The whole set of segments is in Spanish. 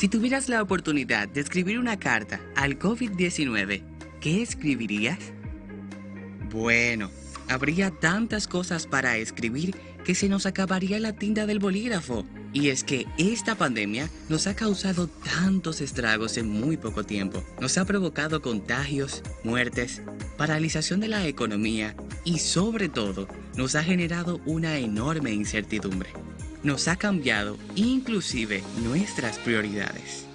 Si tuvieras la oportunidad de escribir una carta al COVID-19, ¿qué escribirías? Bueno, habría tantas cosas para escribir que se nos acabaría la tinta del bolígrafo. Y es que esta pandemia nos ha causado tantos estragos en muy poco tiempo. Nos ha provocado contagios, muertes, paralización de la economía y sobre todo nos ha generado una enorme incertidumbre. Nos ha cambiado inclusive nuestras prioridades.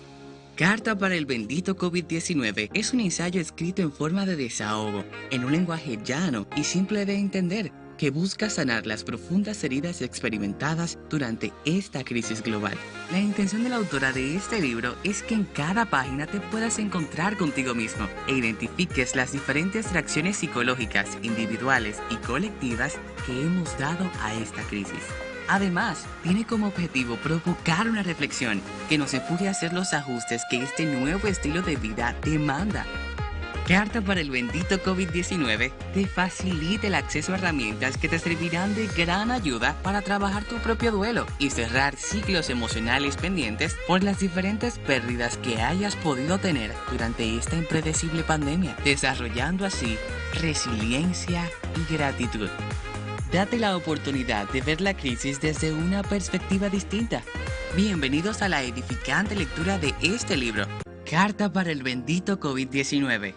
Carta para el bendito COVID-19 es un ensayo escrito en forma de desahogo, en un lenguaje llano y simple de entender, que busca sanar las profundas heridas experimentadas durante esta crisis global. La intención de la autora de este libro es que en cada página te puedas encontrar contigo mismo e identifiques las diferentes reacciones psicológicas, individuales y colectivas que hemos dado a esta crisis. Además, tiene como objetivo provocar una reflexión que nos empuje a hacer los ajustes que este nuevo estilo de vida demanda. Carta para el bendito COVID-19 te facilita el acceso a herramientas que te servirán de gran ayuda para trabajar tu propio duelo y cerrar ciclos emocionales pendientes por las diferentes pérdidas que hayas podido tener durante esta impredecible pandemia, desarrollando así resiliencia y gratitud. Date la oportunidad de ver la crisis desde una perspectiva distinta. Bienvenidos a la edificante lectura de este libro, Carta para el bendito COVID-19.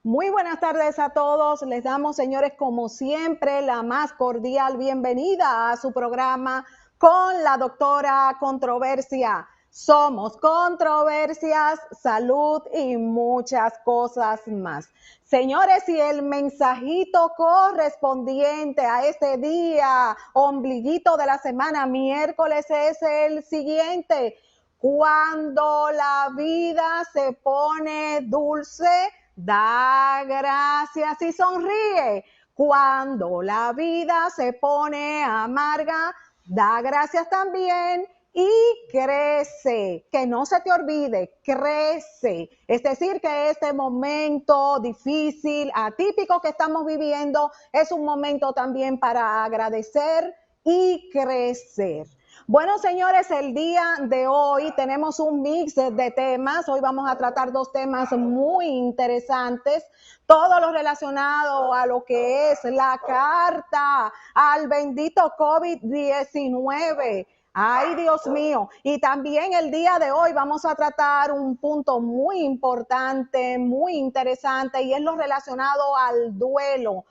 Muy buenas tardes a todos. Les damos, señores, como siempre, la más cordial bienvenida a su programa con la doctora Controversia. Somos controversias, salud y muchas cosas más. Señores, y el mensajito correspondiente a este día, ombliguito de la semana, miércoles, es el siguiente. Cuando la vida se pone dulce, da gracias y sonríe. Cuando la vida se pone amarga, da gracias también y crece. Que no se te olvide, crece. Es decir, que este momento difícil, atípico que estamos viviendo, es un momento también para agradecer y crecer. Bueno, señores, el día de hoy tenemos un mix de temas. Hoy vamos a tratar dos temas muy interesantes. Todo lo relacionado a lo que es la carta al bendito COVID-19. Ay, Dios mío. Y también el día de hoy vamos a tratar un punto muy importante, muy interesante, y es lo relacionado al duelo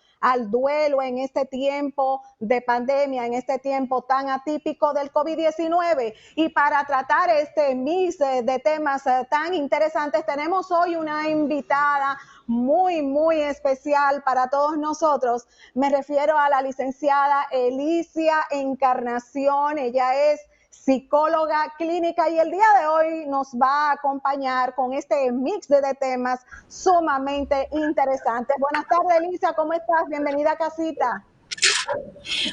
en este tiempo de pandemia, en este tiempo tan atípico del COVID-19. Y para tratar este mix de temas tan interesantes, tenemos hoy una invitada muy especial para todos nosotros. Me refiero a la licenciada Elicia Encarnación. Ella es psicóloga clínica y el día de hoy nos va a acompañar con este mix de temas sumamente interesantes. Buenas tardes, Elicia, ¿cómo estás? Bienvenida a casita.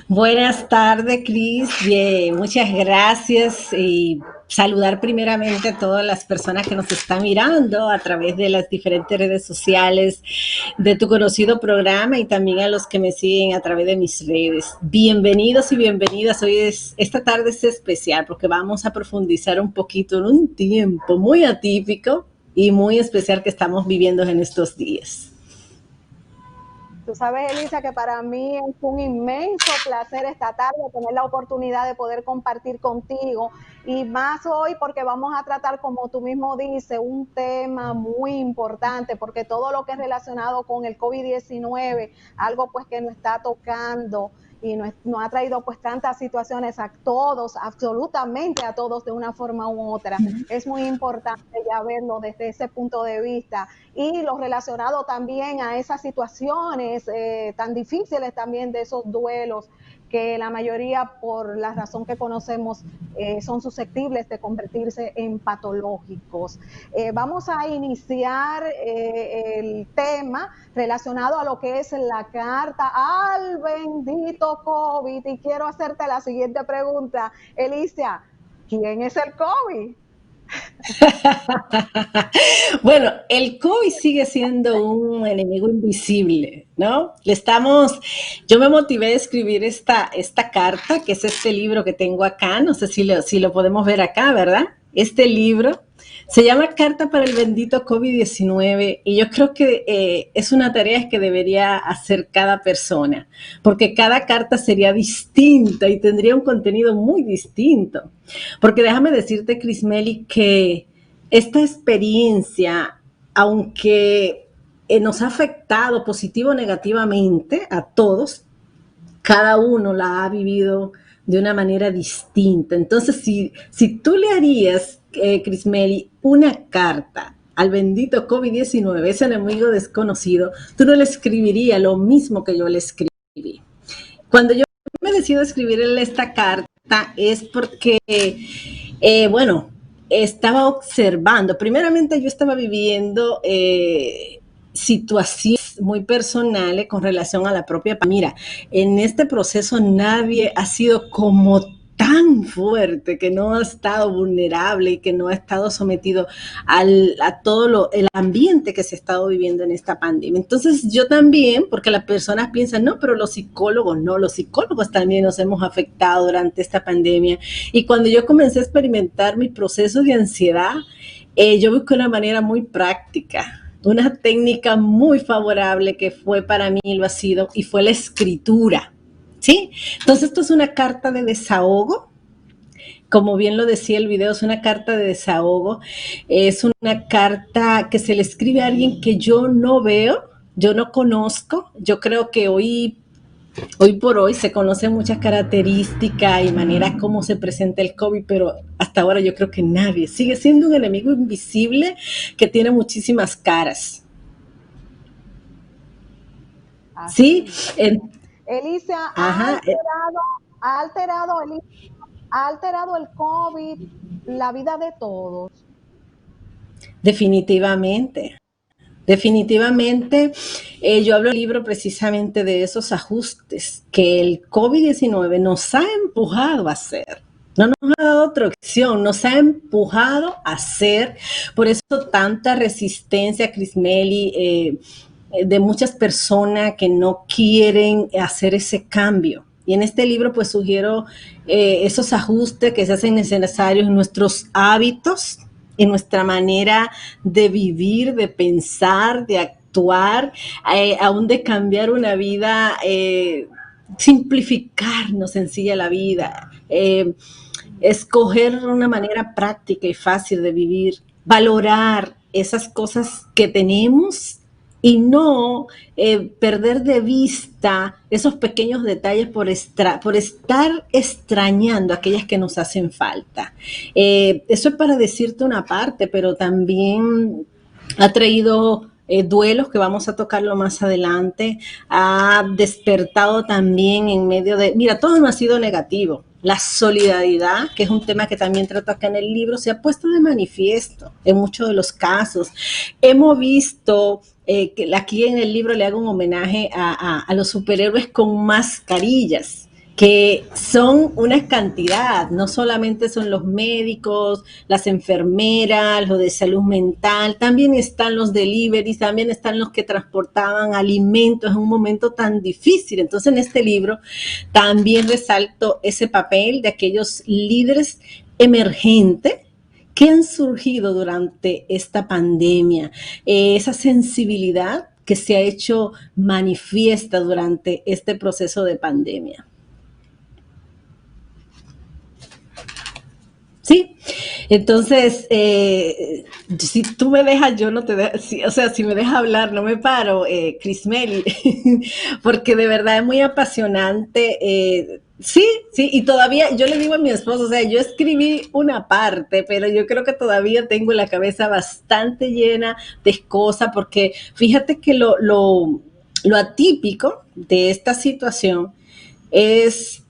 Buenas tardes, Cris. Bien, muchas gracias y saludar primeramente a todas las personas que nos están mirando a través de las diferentes redes sociales de tu conocido programa y también a los que me siguen a través de mis redes. Bienvenidos y bienvenidas. Esta tarde es especial porque vamos a profundizar un poquito en un tiempo muy atípico y muy especial que estamos viviendo en estos días. Tú sabes, Elisa, que para mí es un inmenso placer esta tarde tener la oportunidad de poder compartir contigo y más hoy porque vamos a tratar, como tú mismo dices, un tema muy importante porque todo lo que es relacionado con el COVID-19, algo pues que nos está tocando y nos ha traído pues tantas situaciones a todos, absolutamente a todos de una forma u otra. Es muy importante ya verlo desde ese punto de vista y lo relacionado también a esas situaciones tan difíciles también de esos duelos que la mayoría, por la razón que conocemos, son susceptibles de convertirse en patológicos. Vamos a iniciar el tema relacionado a lo que es la carta al bendito COVID y quiero hacerte la siguiente pregunta, Elicia, ¿quién es el COVID? Bueno, el COVID sigue siendo un enemigo invisible, ¿no? Yo me motivé a escribir esta carta, que es este libro que tengo acá, no sé si lo podemos ver acá, ¿verdad? Este libro se llama Carta para el bendito COVID-19 y yo creo que es una tarea que debería hacer cada persona, porque cada carta sería distinta y tendría un contenido muy distinto. Porque déjame decirte, Crismeli, que esta experiencia, aunque nos ha afectado positivo o negativamente a todos, cada uno la ha vivido de una manera distinta. Entonces, si tú le harías, Crismeli, una carta al bendito COVID-19, ese enemigo desconocido, tú no le escribirías lo mismo que yo le escribí. Cuando yo me decido escribirle esta carta es porque, bueno, estaba observando, primeramente yo estaba viviendo situaciones muy personales con relación a la propia. Mira, en este proceso nadie ha sido como tan fuerte, que no ha estado vulnerable y que no ha estado sometido a todo el ambiente que se ha estado viviendo en esta pandemia. Entonces yo también, porque las personas piensan, no, pero los psicólogos también nos hemos afectado durante esta pandemia. Y cuando yo comencé a experimentar mi proceso de ansiedad, yo busqué una manera muy práctica, una técnica muy favorable que fue para mí, lo ha sido, y fue la escritura. ¿Sí? Entonces esto es una carta de desahogo, como bien lo decía el video, es una carta de desahogo, es una carta que se le escribe a alguien que yo no veo, yo no conozco. Yo creo que hoy por hoy se conocen muchas características y maneras como se presenta el COVID, pero hasta ahora yo creo que nadie, sigue siendo un enemigo invisible que tiene muchísimas caras. ¿Sí? Elisa, Ajá. ha alterado el COVID la vida de todos. Definitivamente. Definitivamente, yo hablo en el libro precisamente de esos ajustes que el COVID-19 nos ha empujado a hacer. No nos ha dado otra opción, nos ha empujado a hacer. Por eso tanta resistencia, Crismeli, de muchas personas que no quieren hacer ese cambio. Y en este libro pues sugiero esos ajustes que se hacen necesarios en nuestros hábitos, en nuestra manera de vivir, de pensar, de actuar, aún de cambiar una vida, simplificarnos sencilla la vida, escoger una manera práctica y fácil de vivir, valorar esas cosas que tenemos y no perder de vista esos pequeños detalles por estar extrañando aquellas que nos hacen falta. Eso es para decirte una parte, pero también ha traído duelos que vamos a tocarlo más adelante, ha despertado también en medio de, mira, todo no ha sido negativo. La solidaridad, que es un tema que también trato acá en el libro, se ha puesto de manifiesto en muchos de los casos. Hemos visto que aquí en el libro le hago un homenaje a los superhéroes con mascarillas, que son una cantidad, no solamente son los médicos, las enfermeras, los de salud mental, también están los deliveries, también están los que transportaban alimentos en un momento tan difícil. Entonces en este libro también resalto ese papel de aquellos líderes emergentes que han surgido durante esta pandemia, esa sensibilidad que se ha hecho manifiesta durante este proceso de pandemia. Sí, entonces, si tú me dejas, yo no te dejo, o sea, si me dejas hablar, no me paro, Crismeli, porque de verdad es muy apasionante. Sí, y todavía, yo le digo a mi esposo, o sea, yo escribí una parte, pero yo creo que todavía tengo la cabeza bastante llena de cosas, porque fíjate que lo atípico de esta situación es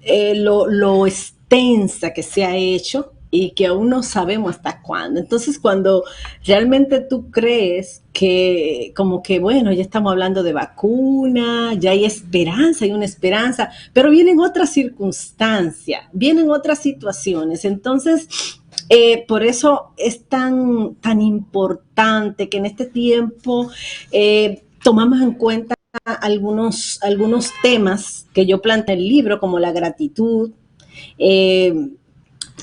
lo extensa que se ha hecho y que aún no sabemos hasta cuándo. Entonces, cuando realmente tú crees que como que, bueno, ya estamos hablando de vacuna, ya hay esperanza, hay una esperanza, pero vienen otras circunstancias, vienen otras situaciones. Entonces, Por eso es tan importante que en este tiempo tomamos en cuenta algunos temas que yo planteé en el libro, como la gratitud, eh,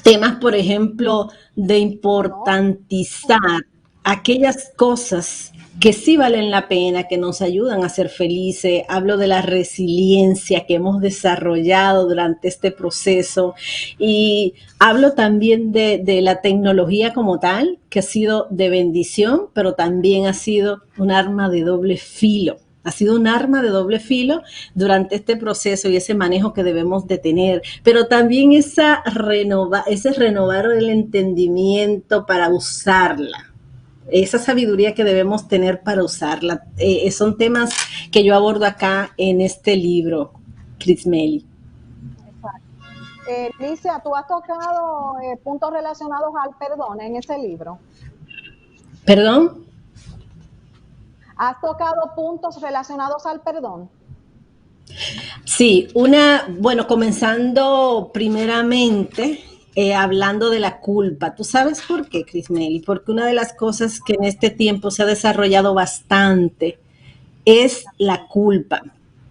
temas, por ejemplo, de importantizar aquellas cosas que sí valen la pena, que nos ayudan a ser felices. Hablo de la resiliencia que hemos desarrollado durante este proceso y hablo también de la tecnología como tal, que ha sido de bendición, pero también ha sido un arma de doble filo. Ha sido un arma de doble filo durante este proceso y ese manejo que debemos de tener, pero también ese renovar el entendimiento para usarla, esa sabiduría que debemos tener para usarla. Son temas que yo abordo acá en este libro, Crismeli. Licia, ¿tú has tocado puntos relacionados al perdón en ese libro? ¿Perdón? ¿Has tocado puntos relacionados al perdón? Sí, bueno, comenzando primeramente hablando de la culpa. ¿Tú sabes por qué, Crismeli? Porque una de las cosas que en este tiempo se ha desarrollado bastante es la culpa.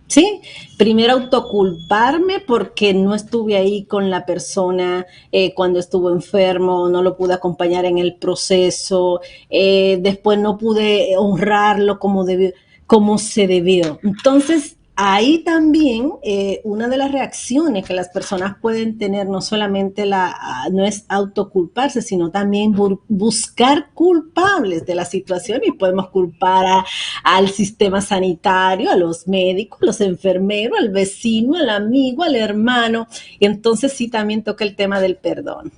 ¿Sí? Primero autoculparme porque no estuve ahí con la persona cuando estuvo enfermo, no lo pude acompañar en el proceso, después no pude honrarlo como se debió. Entonces, ahí también una de las reacciones que las personas pueden tener no solamente no es autoculparse, sino también buscar culpables de la situación y podemos culpar al sistema sanitario, a los médicos, los enfermeros, al vecino, al amigo, al hermano. Y entonces sí también toca el tema del perdón,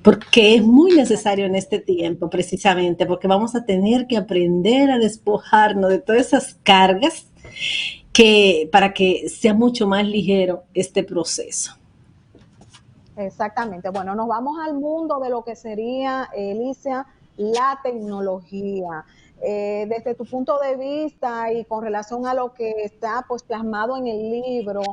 porque es muy necesario en este tiempo, precisamente, porque vamos a tener que aprender a despojarnos de todas esas cargas para que sea mucho más ligero este proceso. Exactamente. Bueno, nos vamos al mundo de lo que sería, Alicia, la tecnología. Desde tu punto de vista y con relación a lo que está pues plasmado en el libro,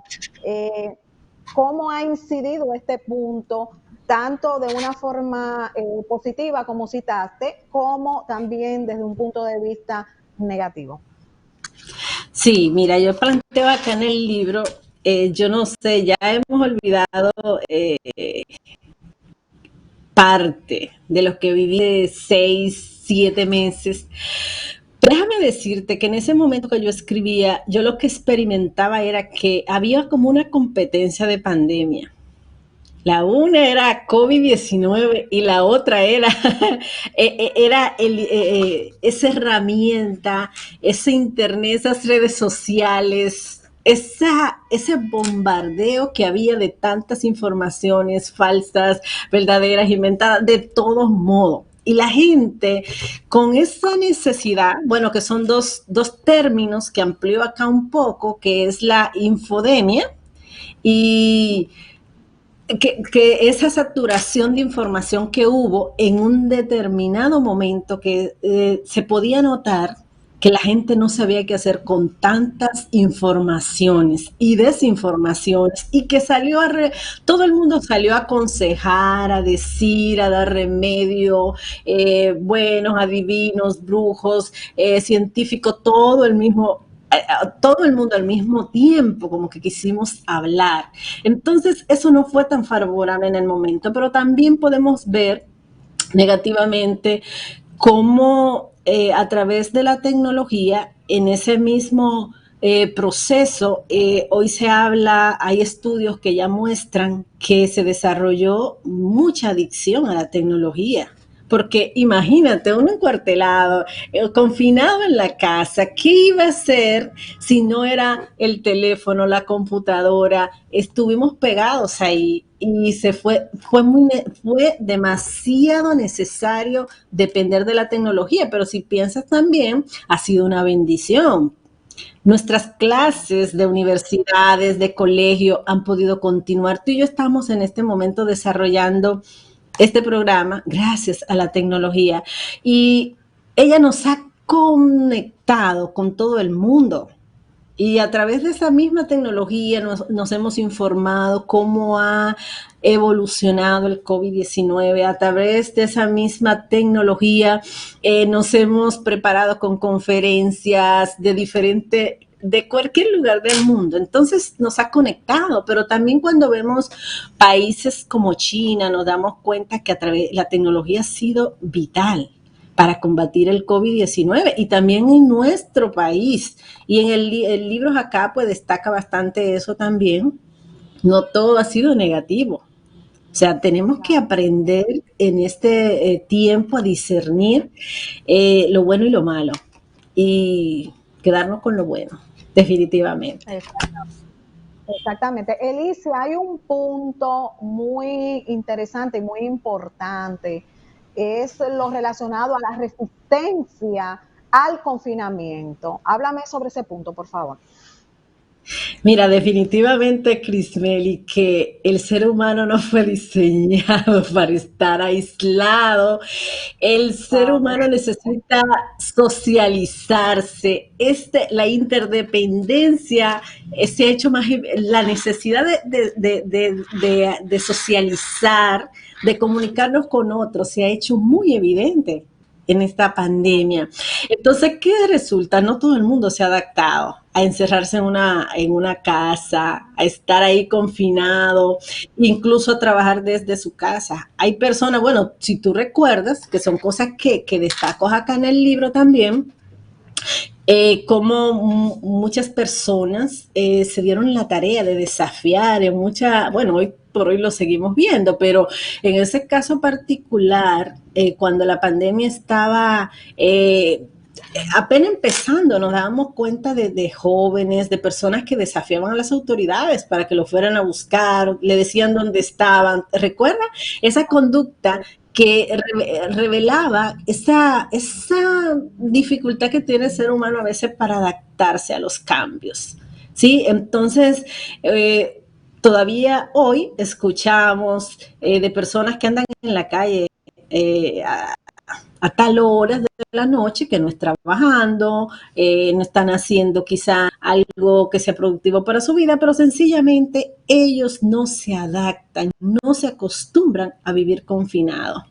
¿cómo ha incidido este punto, tanto de una forma positiva como citaste, como también desde un punto de vista negativo? Sí, mira, yo planteo acá en el libro, yo no sé, ya hemos olvidado parte de los que viví de 6, 7 meses. Déjame decirte que en ese momento que yo escribía, yo lo que experimentaba era que había como una competencia de pandemia. La una era COVID-19 y la otra era, esa herramienta, ese internet, esas redes sociales, ese bombardeo que había de tantas informaciones falsas, verdaderas, inventadas, de todos modos. Y la gente con esa necesidad, bueno, que son dos términos que amplío acá un poco, que es la infodemia y que esa saturación de información que hubo en un determinado momento que se podía notar que la gente no sabía qué hacer con tantas informaciones y desinformaciones y que todo el mundo salió a aconsejar, a decir, a dar remedio, buenos, adivinos, brujos, científicos, todo el mundo al mismo tiempo, como que quisimos hablar. Entonces, eso no fue tan favorable en el momento, pero también podemos ver negativamente cómo a través de la tecnología, en ese mismo proceso, hoy se habla, hay estudios que ya muestran que se desarrolló mucha adicción a la tecnología. Porque imagínate, uno encuartelado, confinado en la casa, ¿qué iba a hacer si no era el teléfono, la computadora? Estuvimos pegados ahí y fue demasiado necesario depender de la tecnología, pero si piensas también, ha sido una bendición. Nuestras clases de universidades, de colegio han podido continuar. Tú y yo estamos en este momento desarrollando este programa gracias a la tecnología y ella nos ha conectado con todo el mundo Y a través de esa misma tecnología nos hemos informado cómo ha evolucionado el COVID-19. A través de esa misma tecnología nos hemos preparado con conferencias de cualquier lugar del mundo. Entonces nos ha conectado, pero también cuando vemos países como China nos damos cuenta que a través la tecnología ha sido vital para combatir el COVID-19 y también en nuestro país. Y en el libro acá pues destaca bastante eso también. No todo ha sido negativo. O sea, tenemos que aprender en este tiempo a discernir lo bueno y lo malo y quedarnos con lo bueno, definitivamente. Exactamente. Elise, hay un punto muy interesante y muy importante, es lo relacionado a la resistencia al confinamiento. Háblame sobre ese punto, por favor. Mira, definitivamente, Crismeli, que el ser humano no fue diseñado para estar aislado. El ser humano necesita socializarse. La interdependencia se ha hecho más, la necesidad de socializar, de comunicarnos con otros, se ha hecho muy evidente en esta pandemia. Entonces, ¿qué resulta? No todo el mundo se ha adaptado a encerrarse en una casa, a estar ahí confinado, incluso a trabajar desde su casa. Hay personas, bueno, si tú recuerdas, que son cosas que destaco acá en el libro también, como muchas personas se dieron la tarea de desafiar bueno, hoy por hoy lo seguimos viendo, pero en ese caso particular, cuando la pandemia estaba apenas empezando, nos dábamos cuenta de jóvenes, de personas que desafiaban a las autoridades para que lo fueran a buscar, le decían dónde estaban. ¿Recuerda esa conducta que revelaba esa dificultad que tiene el ser humano a veces para adaptarse a los cambios? ¿Sí? Entonces, todavía hoy escuchamos de personas que andan en la calle a tal hora de la noche que no están trabajando, no están haciendo quizá algo que sea productivo para su vida, pero sencillamente ellos no se adaptan, no se acostumbran a vivir confinados.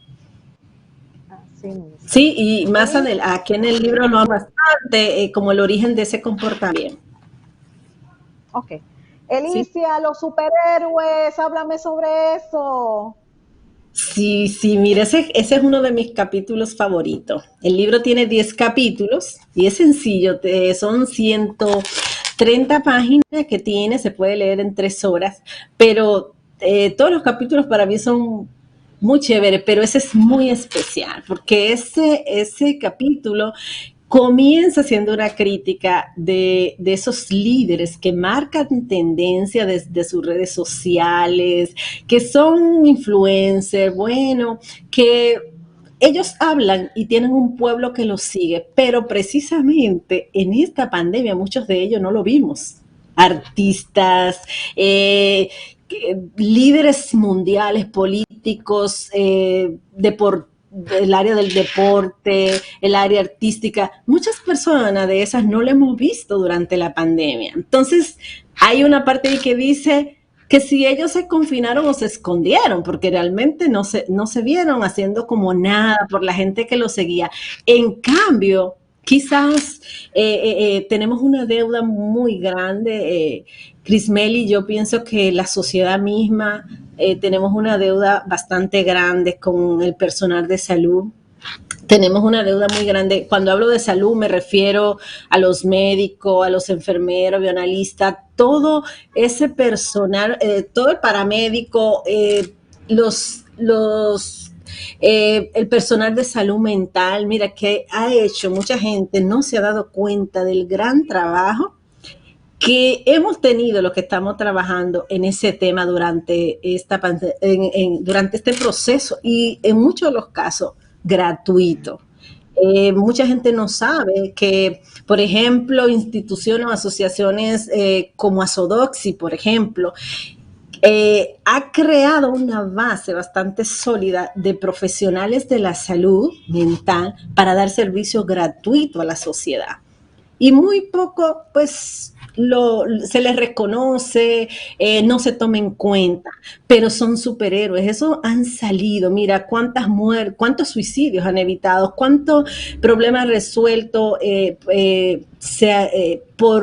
Sí, y más adelante, aquí en el libro lo habla bastante, como el origen de ese comportamiento. Ok. Elicia, ¿sí? Los superhéroes, háblame sobre eso. Sí, mira, ese es uno de mis capítulos favoritos. El libro tiene 10 capítulos y es sencillo, son 130 páginas que tiene, se puede leer en 3 horas, pero todos los capítulos para mí son muy chéveres, pero ese es muy especial, porque ese capítulo comienza siendo una crítica de esos líderes que marcan tendencia desde sus redes sociales, que son influencers, bueno, que ellos hablan y tienen un pueblo que los sigue, pero precisamente en esta pandemia muchos de ellos no lo vimos. Artistas, líderes mundiales, políticos, deportistas, el área del deporte, el área artística, muchas personas de esas no lo hemos visto durante la pandemia. Entonces, hay una parte ahí que dice que si ellos se confinaron o se escondieron, porque realmente no se vieron haciendo como nada por la gente que los seguía. En cambio, quizás tenemos una deuda muy grande, Crismeli, yo pienso que la sociedad misma tenemos una deuda bastante grande con el personal de salud. Tenemos una deuda muy grande. Cuando hablo de salud me refiero a los médicos, a los enfermeros, bioanalistas, todo ese personal, todo el paramédico, el personal de salud mental. Mira, que ha hecho mucha gente, no se ha dado cuenta del gran trabajo que hemos tenido los que estamos trabajando en ese tema durante durante este proceso y en muchos de los casos gratuito. Mucha gente no sabe que, por ejemplo, instituciones o asociaciones como Asodoxi, por ejemplo, ha creado una base bastante sólida de profesionales de la salud mental para dar servicio gratuito a la sociedad. Y muy poco, pues, se les reconoce, no se toma en cuenta, pero son superhéroes. Eso han salido. Mira cuántas muertes, cuántos suicidios han evitado, cuántos problemas resueltos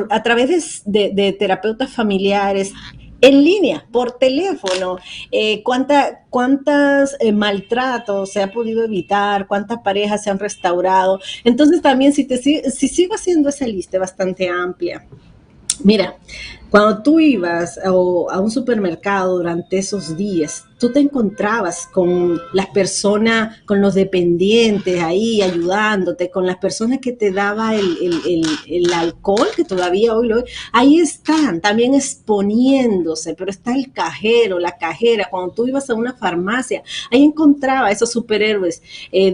a través de terapeutas familiares en línea, por teléfono, cuántas maltratos se ha podido evitar, cuántas parejas se han restaurado. Entonces también si sigo haciendo esa lista bastante amplia, mira, cuando tú ibas a un supermercado durante esos días, tú te encontrabas con las personas, con los dependientes ahí ayudándote, con las personas que te daba el alcohol, que todavía hoy ahí están, también exponiéndose, pero está el cajero, la cajera. Cuando tú ibas a una farmacia, ahí encontraba a esos superhéroes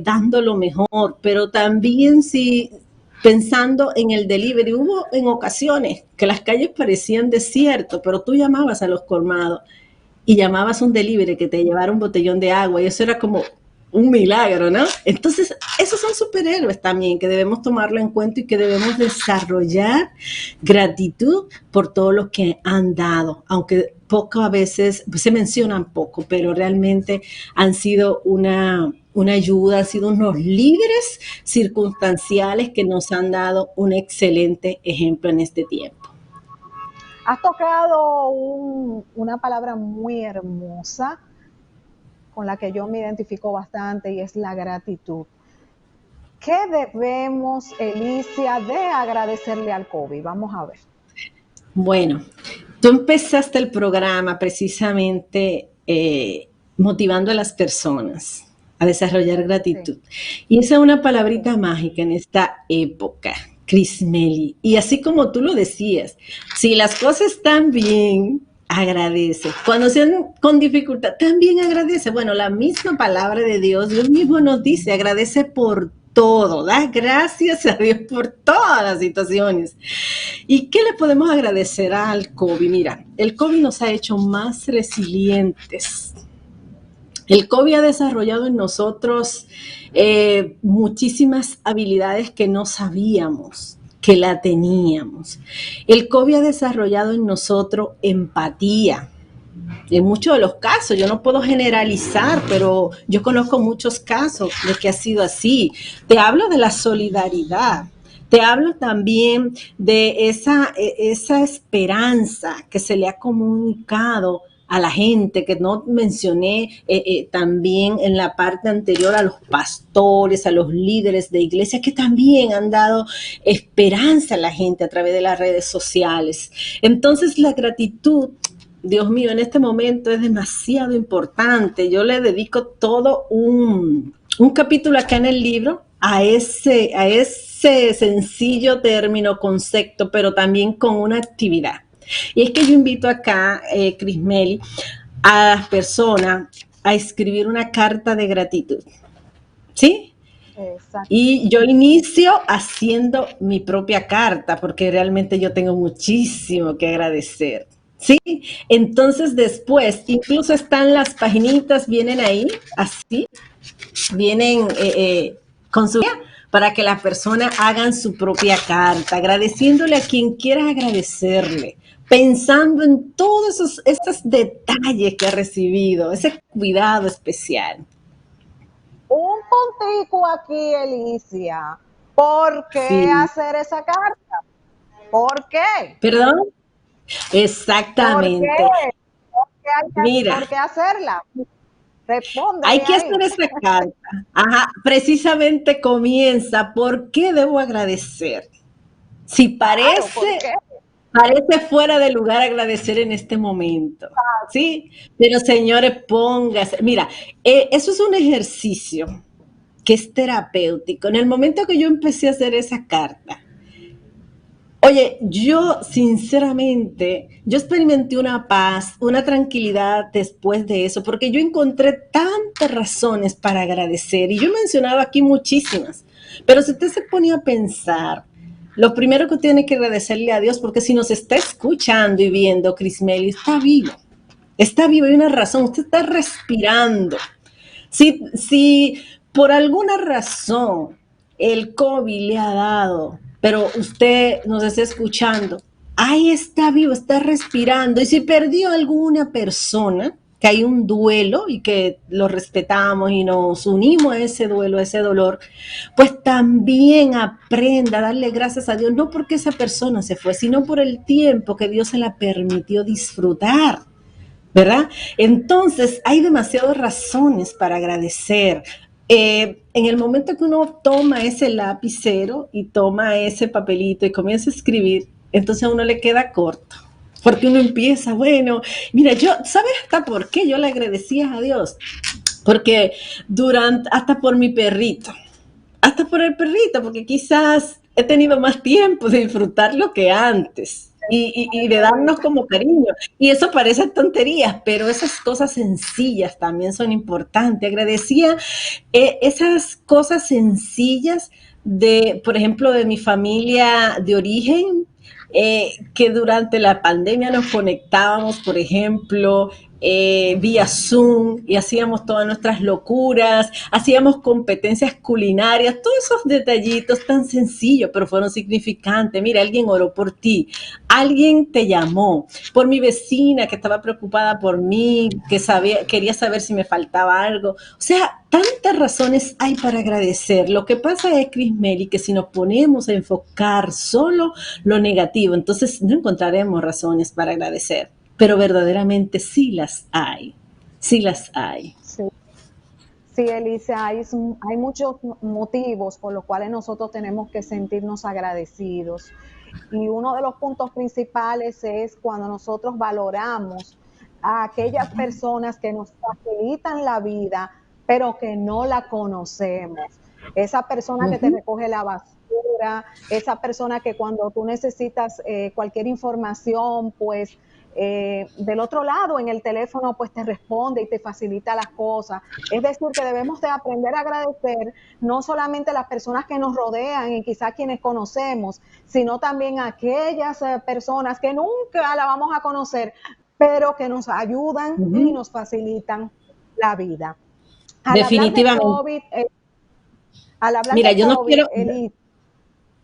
dando lo mejor, pero también pensando en el delivery, hubo en ocasiones que las calles parecían desiertos, pero tú llamabas a los colmados y llamabas a un delivery que te llevara un botellón de agua y eso era como un milagro, ¿no? Entonces, esos son superhéroes también que debemos tomarlo en cuenta y que debemos desarrollar gratitud por todo lo que han dado, aunque poco a veces se mencionan poco, pero realmente han sido una ayuda, han sido unos líderes circunstanciales que nos han dado un excelente ejemplo en este tiempo. Has tocado una palabra muy hermosa con la que yo me identifico bastante y es la gratitud. ¿Qué debemos, Elicia, de agradecerle al COVID? Vamos a ver. Bueno, tú empezaste el programa precisamente motivando a las personas a desarrollar gratitud. Sí. Y esa es una palabrita mágica en esta época, Crismeli. Y así como tú lo decías, si las cosas están bien, agradece. Cuando sean con dificultad, también agradece. Bueno, la misma palabra de Dios mismo nos dice, agradece por todo, da gracias a Dios por todas las situaciones. ¿Y qué le podemos agradecer al COVID? Mira, el COVID nos ha hecho más resilientes. El COVID ha desarrollado en nosotros muchísimas habilidades que no sabíamos que la teníamos. El COVID ha desarrollado en nosotros empatía. En muchos de los casos, yo no puedo generalizar, pero yo conozco muchos casos de que ha sido así. Te hablo de la solidaridad. Te hablo también de esa esperanza que se le ha comunicado a la gente, que no mencioné también en la parte anterior, a los pastores, a los líderes de iglesia, que también han dado esperanza a la gente a través de las redes sociales. Entonces, la gratitud, Dios mío, en este momento es demasiado importante. Yo le dedico todo un capítulo acá en el libro a ese sencillo término, concepto, pero también con una actividad. Y es que yo invito acá, Crismeli, a las personas a escribir una carta de gratitud, ¿sí? Exacto. Y yo inicio haciendo mi propia carta, porque realmente yo tengo muchísimo que agradecer, ¿sí? Entonces después, incluso están las paginitas, vienen ahí, así, vienen con su... para que las personas hagan su propia carta, agradeciéndole a quien quiera agradecerle, pensando en todos esos detalles que ha recibido, ese cuidado especial. Un puntico aquí, Elicia. ¿Por qué hacer esa carta? ¿Por qué? ¿Perdón? Exactamente. ¿Por qué hacerla? Responde. Hay que hacer esa carta. Ajá, precisamente comienza, ¿por qué debo agradecer? Si parece fuera de lugar agradecer en este momento, ¿sí? Pero señores, póngase, mira, eso es un ejercicio que es terapéutico. En el momento que yo empecé a hacer esa carta, oye, yo sinceramente, yo experimenté una paz, una tranquilidad después de eso, porque yo encontré tantas razones para agradecer, y yo he mencionado aquí muchísimas, pero si usted se ponía a pensar, lo primero que tiene que agradecerle a Dios, porque si nos está escuchando y viendo, Crismeli, está vivo, hay una razón, usted está respirando. Si por alguna razón el COVID le ha dado, pero usted nos está escuchando, ahí está vivo, está respirando. Y si perdió alguna persona, que hay un duelo y que lo respetamos y nos unimos a ese duelo, a ese dolor, pues también aprenda a darle gracias a Dios, no porque esa persona se fue, sino por el tiempo que Dios se la permitió disfrutar, ¿verdad? Entonces, hay demasiadas razones para agradecer. En el momento que uno toma ese lapicero y toma ese papelito y comienza a escribir, entonces a uno le queda corto. Porque uno empieza, bueno, mira, yo, ¿sabes hasta por qué yo le agradecía a Dios? Porque hasta por mi perrito, hasta por el perrito, porque quizás he tenido más tiempo de disfrutarlo que antes y de darnos como cariño. Y eso parece tonterías, pero esas cosas sencillas también son importantes. Agradecía esas cosas sencillas de, por ejemplo, de mi familia de origen, que durante la pandemia nos conectábamos, por ejemplo, vía Zoom y hacíamos todas nuestras locuras, hacíamos competencias culinarias, todos esos detallitos tan sencillos, pero fueron significantes. Mira, alguien oró por ti, alguien te llamó, por mi vecina que estaba preocupada por mí, que quería saber si me faltaba algo. O sea, tantas razones hay para agradecer. Lo que pasa es, Crismeli, que si nos ponemos a enfocar solo lo negativo, entonces no encontraremos razones para agradecer. Pero verdaderamente sí las hay, sí las hay. Sí, sí, Elisa, hay muchos motivos por los cuales nosotros tenemos que sentirnos agradecidos. Y uno de los puntos principales es cuando nosotros valoramos a aquellas personas que nos facilitan la vida, pero que no la conocemos. Esa persona que te recoge la basura, esa persona que cuando tú necesitas cualquier información, pues del otro lado en el teléfono pues te responde y te facilita las cosas. Es decir, que debemos de aprender a agradecer no solamente a las personas que nos rodean y quizás quienes conocemos, sino también a aquellas personas que nunca la vamos a conocer, pero que nos ayudan y nos facilitan la vida. Al Definitivamente. hablar Mira, de yo no COVID, quiero, Eli,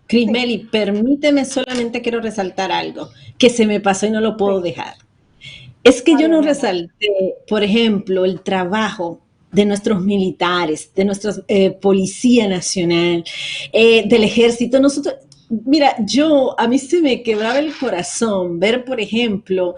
Crismeli, sí, permíteme, solamente quiero resaltar algo que se me pasó y no lo puedo sí, dejar. Es que está yo bien, no mi amor. resalté, por ejemplo, el trabajo de nuestros militares, de nuestra Policía Nacional, del Ejército. Nosotros, mira, a mí se me quebraba el corazón ver, por ejemplo,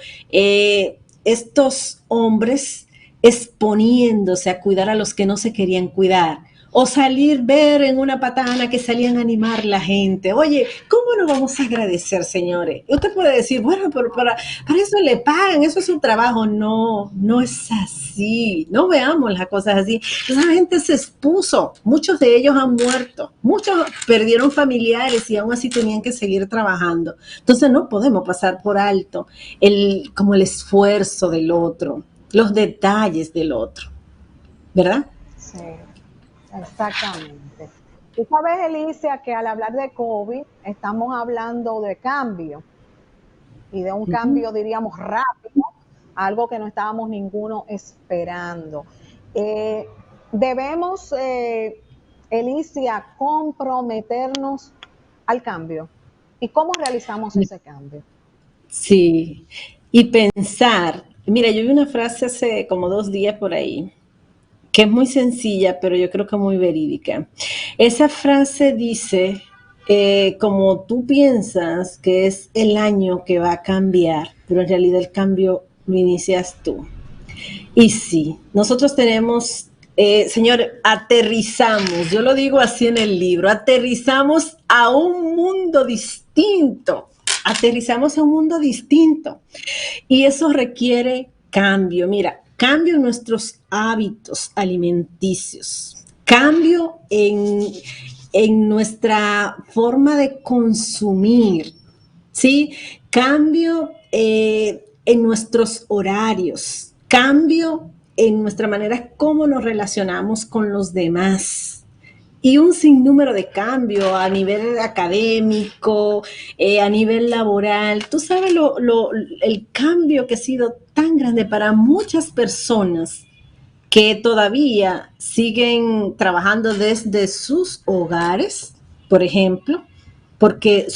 estos hombres exponiéndose a cuidar a los que no se querían cuidar. O salir, ver en una patana que salían a animar la gente. Oye, ¿cómo no vamos a agradecer, señores? Usted puede decir, bueno, pero para eso le pagan, eso es su trabajo. No, no es así. No veamos las cosas así. Esa gente se expuso. Muchos de ellos han muerto. Muchos perdieron familiares y aún así tenían que seguir trabajando. Entonces no podemos pasar por alto como el esfuerzo del otro, los detalles del otro, ¿verdad? Sí. Exactamente. Tú sabes, Alicia, que al hablar de COVID estamos hablando de cambio y de un cambio, diríamos, rápido, algo que no estábamos ninguno esperando. Eh, debemos, Alicia, comprometernos al cambio. ¿Y cómo realizamos ese cambio? Sí, y pensar, mira, yo vi una frase hace como 2 días por ahí, que es muy sencilla, pero yo creo que muy verídica. Esa frase dice, como tú piensas que es el año que va a cambiar, pero en realidad el cambio lo inicias tú. Y sí, nosotros tenemos, señor, aterrizamos, yo lo digo así en el libro, aterrizamos a un mundo distinto, aterrizamos a un mundo distinto. Y eso requiere cambio. Mira, cambio en nuestros hábitos alimenticios, cambio en nuestra forma de consumir, ¿sí? Cambio en nuestros horarios, cambio en nuestra manera como nos relacionamos con los demás y un sinnúmero de cambios a nivel académico, a nivel laboral. Tú sabes el cambio que ha sido tan grande para muchas personas que todavía siguen trabajando desde sus hogares, por ejemplo, porque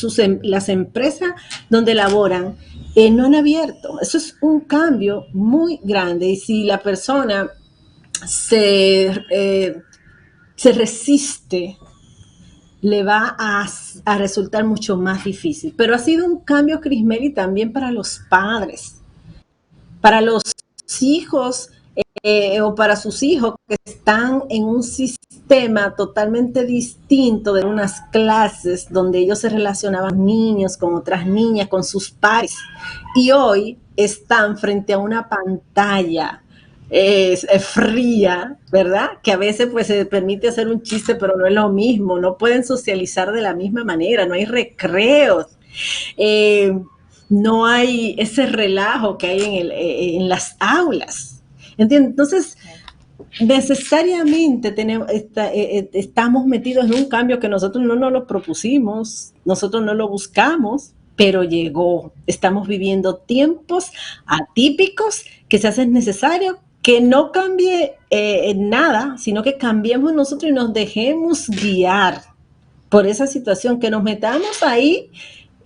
las empresas donde laboran no han abierto. Eso es un cambio muy grande y si la persona se resiste, le va a resultar mucho más difícil. Pero ha sido un cambio, Crismeli, también para los padres, para los hijos o para sus hijos que están en un sistema totalmente distinto de unas clases donde ellos se relacionaban niños con otras niñas, con sus pares, y hoy están frente a una pantalla fría, ¿verdad? Que a veces pues se permite hacer un chiste, pero no es lo mismo, no pueden socializar de la misma manera, no hay recreos, no hay ese relajo que hay en las aulas, ¿entiendes? Entonces, necesariamente estamos metidos en un cambio que nosotros no nos lo propusimos, nosotros no lo buscamos, pero llegó. Estamos viviendo tiempos atípicos que se hacen necesarios que no cambie nada, sino que cambiemos nosotros y nos dejemos guiar por esa situación, que nos metamos ahí,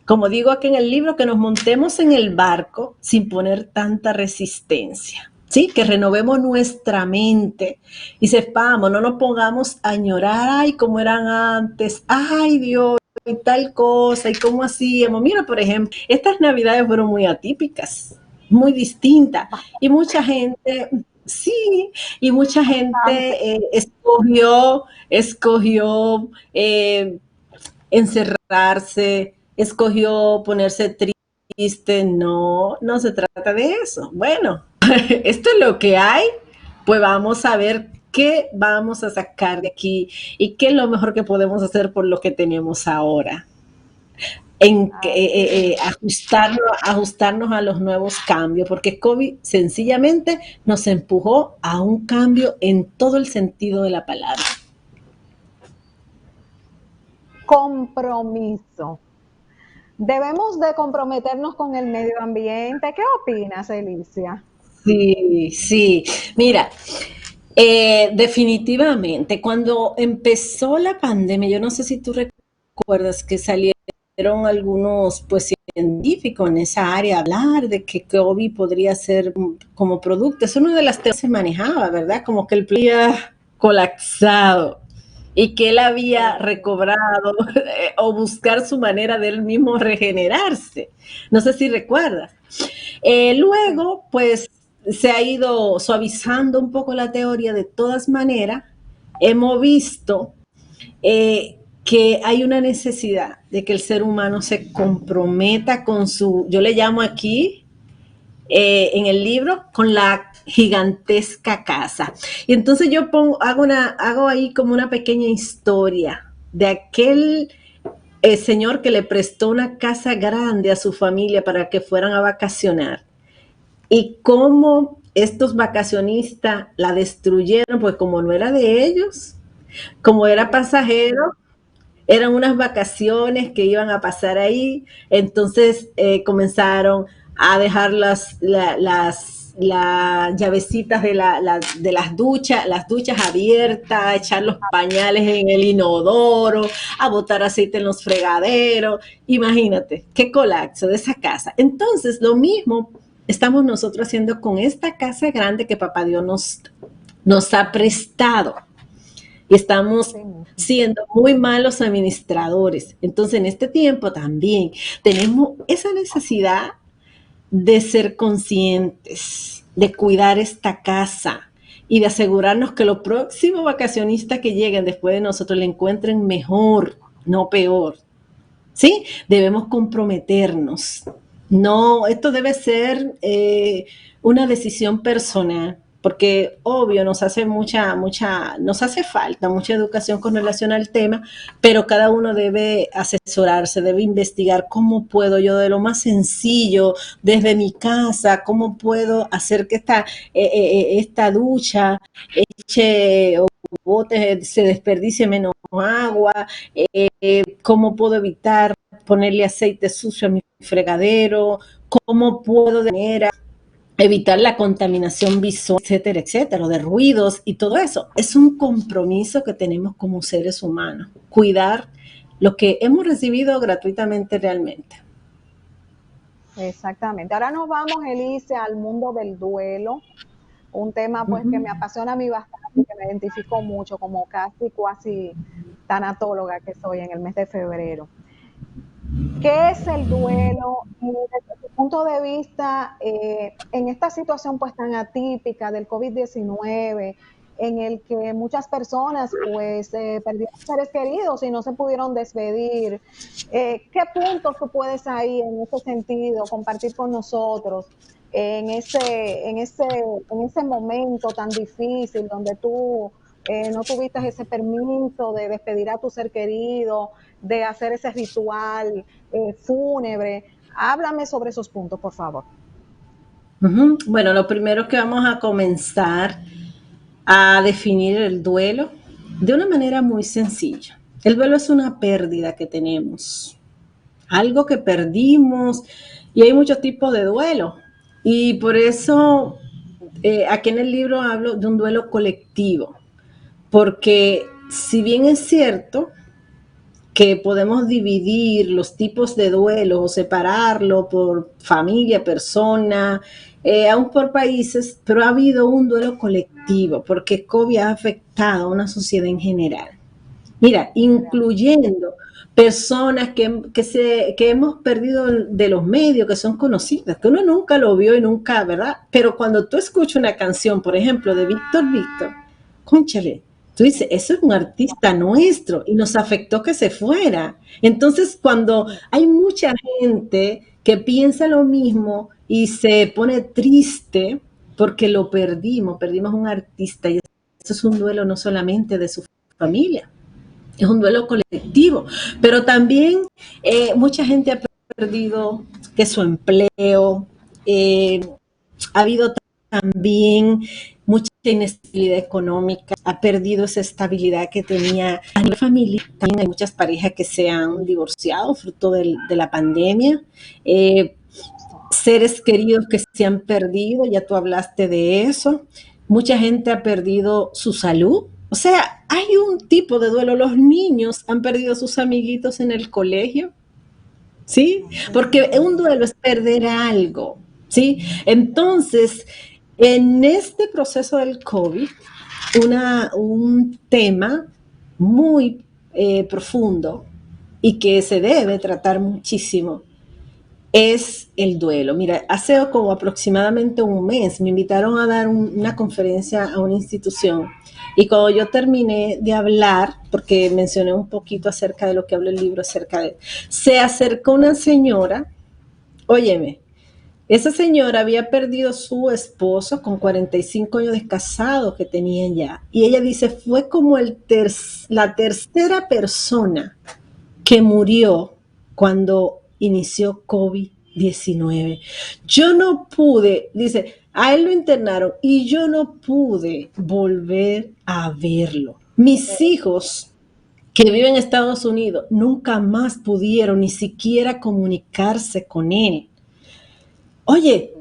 como digo aquí en el libro, que nos montemos en el barco sin poner tanta resistencia. ¿Sí? Que renovemos nuestra mente y sepamos, no nos pongamos a añorar, ay, cómo eran antes, ay, Dios, y tal cosa, y cómo hacíamos. Mira, por ejemplo, estas navidades fueron muy atípicas, muy distintas, y mucha gente, sí, y mucha gente escogió encerrarse, escogió ponerse triste. No, no se trata de eso. Bueno, esto es lo que hay, pues vamos a ver qué vamos a sacar de aquí y qué es lo mejor que podemos hacer por lo que tenemos ahora. Ajustarnos a los nuevos cambios, porque COVID sencillamente nos empujó a un cambio en todo el sentido de la palabra. Compromiso. Debemos de comprometernos con el medio ambiente. ¿Qué opinas, Elicia? Sí, sí. Mira, definitivamente, cuando empezó la pandemia, yo no sé si tú recuerdas que salieron algunos pues científicos en esa área a hablar de que COVID podría ser como producto. Es una de las teorías que se manejaba, ¿verdad? Como que el planeta colapsado y que él había recobrado o buscar su manera de él mismo regenerarse. No sé si recuerdas. Luego, pues, se ha ido suavizando un poco la teoría. De todas maneras, hemos visto que hay una necesidad de que el ser humano se comprometa con yo le llamo aquí, en el libro, con la gigantesca casa. Y entonces yo hago ahí como una pequeña historia de aquel señor que le prestó una casa grande a su familia para que fueran a vacacionar. Y cómo estos vacacionistas la destruyeron, pues como no era de ellos, como era pasajero, eran unas vacaciones que iban a pasar ahí, entonces comenzaron a dejar las llavecitas de las duchas abiertas, a echar los pañales en el inodoro, a botar aceite en los fregaderos. Imagínate, qué colapso de esa casa. Entonces, lo mismo estamos nosotros haciendo con esta casa grande que Papá Dios nos ha prestado. Y estamos siendo muy malos administradores. Entonces, en este tiempo también tenemos esa necesidad de ser conscientes, de cuidar esta casa y de asegurarnos que los próximos vacacionistas que lleguen después de nosotros la encuentren mejor, no peor. ¿Sí? Debemos comprometernos. No, esto debe ser una decisión personal, porque obvio nos hace falta mucha educación con relación al tema, pero cada uno debe asesorarse, debe investigar cómo puedo yo de lo más sencillo, desde mi casa, cómo puedo hacer que esta ducha eche o bote, se desperdicie menos agua, cómo puedo evitar ponerle aceite sucio a mi fregadero, cómo puedo de manera evitar la contaminación visual, etcétera, etcétera, de ruidos y todo eso. Es un compromiso que tenemos como seres humanos, cuidar lo que hemos recibido gratuitamente realmente. Exactamente. Ahora nos vamos, Elise, al mundo del duelo, un tema pues que me apasiona a mí bastante y que me identifico mucho como casi cuasi tanatóloga que soy en el mes de febrero. ¿Qué es el duelo? Y desde tu punto de vista, en esta situación pues tan atípica del COVID-19, en el que muchas personas pues perdieron seres queridos y no se pudieron despedir, ¿qué puntos tú puedes ahí en ese sentido compartir con nosotros en ese momento tan difícil donde tú no tuviste ese permiso de despedir a tu ser querido, de hacer ese ritual fúnebre? Háblame sobre esos puntos, por favor. Bueno, lo primero que vamos a comenzar a definir el duelo de una manera muy sencilla. El duelo es una pérdida que tenemos, algo que perdimos, y hay muchos tipos de duelo. Y por eso aquí en el libro hablo de un duelo colectivo, porque si bien es cierto que podemos dividir los tipos de duelo o separarlo por familia, persona, aún por países, pero ha habido un duelo colectivo porque COVID ha afectado a una sociedad en general. Mira, incluyendo personas que hemos perdido de los medios, que son conocidas, que uno nunca lo vio y nunca, ¿verdad? Pero cuando tú escuchas una canción, por ejemplo, de Víctor, cónchale, tú dices, eso es un artista nuestro y nos afectó que se fuera. Entonces, cuando hay mucha gente que piensa lo mismo y se pone triste porque lo perdimos un artista, y eso es un duelo no solamente de su familia, es un duelo colectivo, pero también mucha gente ha perdido que su empleo, ha habido también mucha inestabilidad económica, ha perdido esa estabilidad que tenía a nivel familiar. También hay muchas parejas que se han divorciado fruto de la pandemia, seres queridos que se han perdido, ya tú hablaste de eso, mucha gente ha perdido su salud. O sea, hay un tipo de duelo. Los niños han perdido a sus amiguitos en el colegio, ¿sí? Porque un duelo es perder algo, ¿sí? Entonces, en este proceso del COVID, un tema muy profundo y que se debe tratar muchísimo es el duelo. Mira, hace como aproximadamente un mes me invitaron a dar una conferencia a una institución, y cuando yo terminé de hablar, porque mencioné un poquito acerca de lo que habla el libro, se acercó una señora, óyeme, esa señora había perdido su esposo con 45 años de casado que tenían ya, y ella dice, fue como la tercera persona que murió cuando inició COVID-19. Yo no pude, dice, a él lo internaron y yo no pude volver a verlo. Mis hijos que viven en Estados Unidos nunca más pudieron ni siquiera comunicarse con él. Oye,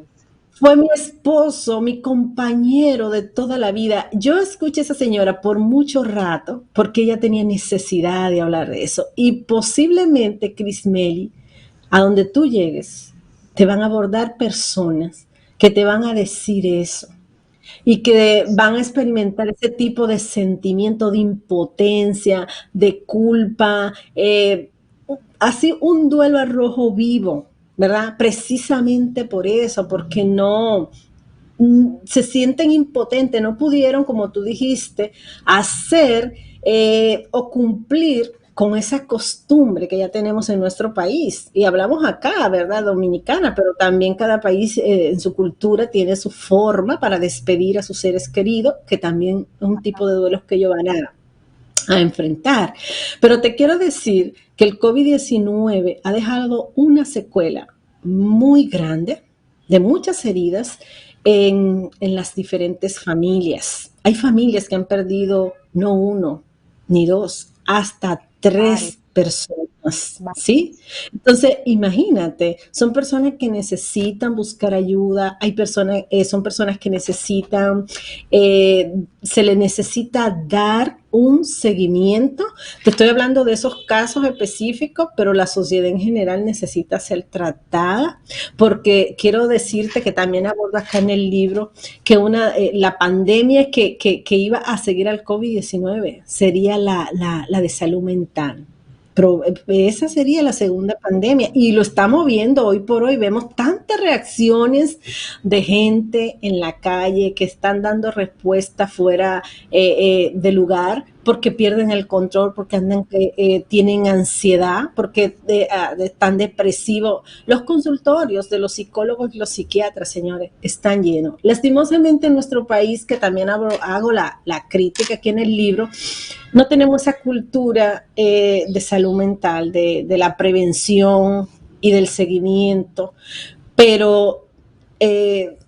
fue mi esposo, mi compañero de toda la vida. Yo escuché a esa señora por mucho rato porque ella tenía necesidad de hablar de eso. Y posiblemente, Crismeli, a donde tú llegues, te van a abordar personas que te van a decir eso y que van a experimentar ese tipo de sentimiento de impotencia, de culpa, así un duelo a rojo vivo, ¿verdad? Precisamente por eso, porque no se sienten impotentes, no pudieron, como tú dijiste, hacer o cumplir con esa costumbre que ya tenemos en nuestro país. Y hablamos acá, ¿verdad? Dominicana, pero también cada país en su cultura tiene su forma para despedir a sus seres queridos, que también es un tipo de duelos que ellos van a enfrentar. Pero te quiero decir que el COVID-19 ha dejado una secuela muy grande, de muchas heridas en las diferentes familias. Hay familias que han perdido no uno ni dos, hasta tres personas. ¿sí? Entonces, imagínate, son personas que necesitan buscar ayuda, son personas que necesitan, se les necesita dar un seguimiento. Te estoy hablando de esos casos específicos, pero la sociedad en general necesita ser tratada, porque quiero decirte que también abordo acá en el libro que la pandemia que iba a seguir al COVID-19 sería la de salud mental. Pero esa sería la segunda pandemia y lo estamos viendo hoy por hoy. Vemos tantas reacciones de gente en la calle que están dando respuesta fuera de lugar porque pierden el control, porque tienen ansiedad, porque están depresivos. Los consultorios de los psicólogos y los psiquiatras, señores, están llenos. Lastimosamente en nuestro país, que también hago la crítica aquí en el libro, no tenemos esa cultura de salud mental, de la prevención y del seguimiento, pero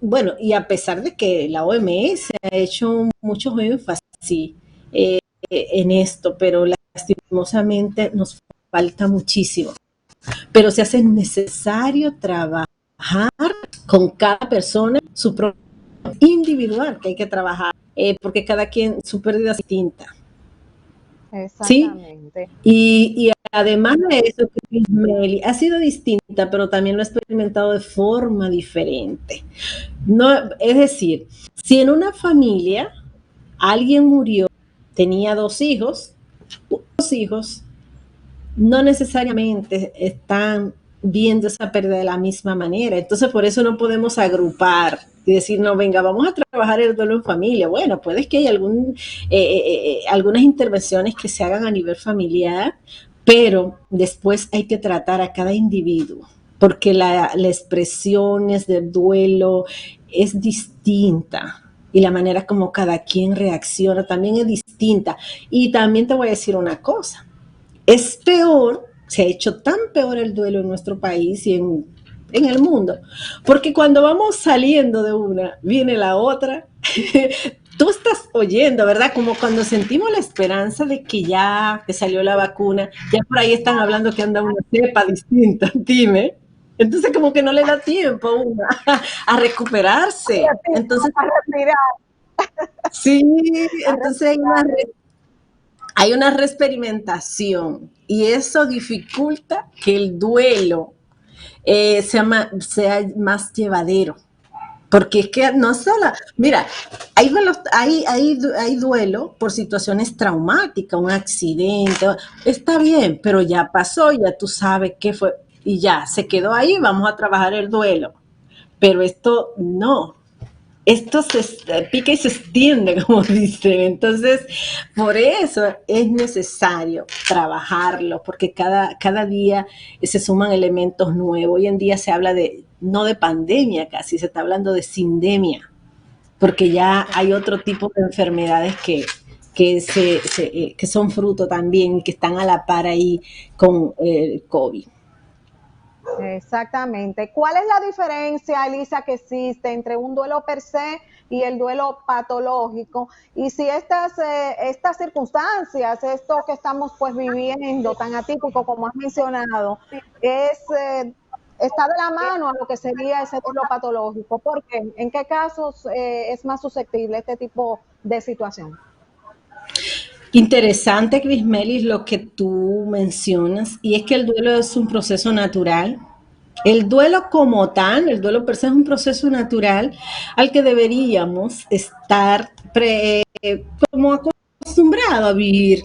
bueno, y a pesar de que la OMS ha hecho mucho énfasis en esto, pero lastimosamente nos falta muchísimo. Pero se hace necesario trabajar con cada persona su propio individual que hay que trabajar, porque cada quien su pérdida es distinta. Exactamente. ¿Sí? Y además de eso, Meli, ha sido distinta, pero también lo he experimentado de forma diferente. No, es decir, si en una familia alguien murió, tenía dos hijos, no necesariamente están viendo esa pérdida de la misma manera. Entonces, por eso no podemos agrupar y decir, no, venga, vamos a trabajar el duelo en familia. Bueno, puede que haya algunas intervenciones que se hagan a nivel familiar, pero después hay que tratar a cada individuo, porque las expresiones del duelo es distinta y la manera como cada quien reacciona también es distinta. Y también te voy a decir una cosa, es peor, se ha hecho tan peor el duelo en nuestro país y en el mundo, porque cuando vamos saliendo de una, viene la otra. Tú estás oyendo, ¿verdad? Como cuando sentimos la esperanza de que ya que salió la vacuna, ya por ahí están hablando que anda una cepa distinta, dime. Entonces como que no le da tiempo a una a recuperarse. Entonces, a respirar. Sí, entonces hay una reexperimentación y eso dificulta que el duelo sea más llevadero. Porque es que no solo, mira, hay duelo por situaciones traumáticas, un accidente, está bien, pero ya pasó, ya tú sabes qué fue, y ya, se quedó ahí, vamos a trabajar el duelo. Pero esto no, esto se pica y se extiende, como dicen. Entonces, por eso es necesario trabajarlo, porque cada día se suman elementos nuevos. Hoy en día se habla no de pandemia casi, se está hablando de sindemia, porque ya hay otro tipo de enfermedades que son fruto también y que están a la par ahí con el COVID. Exactamente. ¿Cuál es la diferencia, Elisa, que existe entre un duelo per se y el duelo patológico? Y si estas circunstancias, esto que estamos pues viviendo tan atípico como has mencionado, está de la mano a lo que sería ese duelo patológico. ¿Por qué? ¿En qué casos es más susceptible este tipo de situación? Interesante, Crismelis, lo que tú mencionas, y es que el duelo es un proceso natural. El duelo como tal, el duelo per se es un proceso natural al que deberíamos estar como acostumbrados a vivir.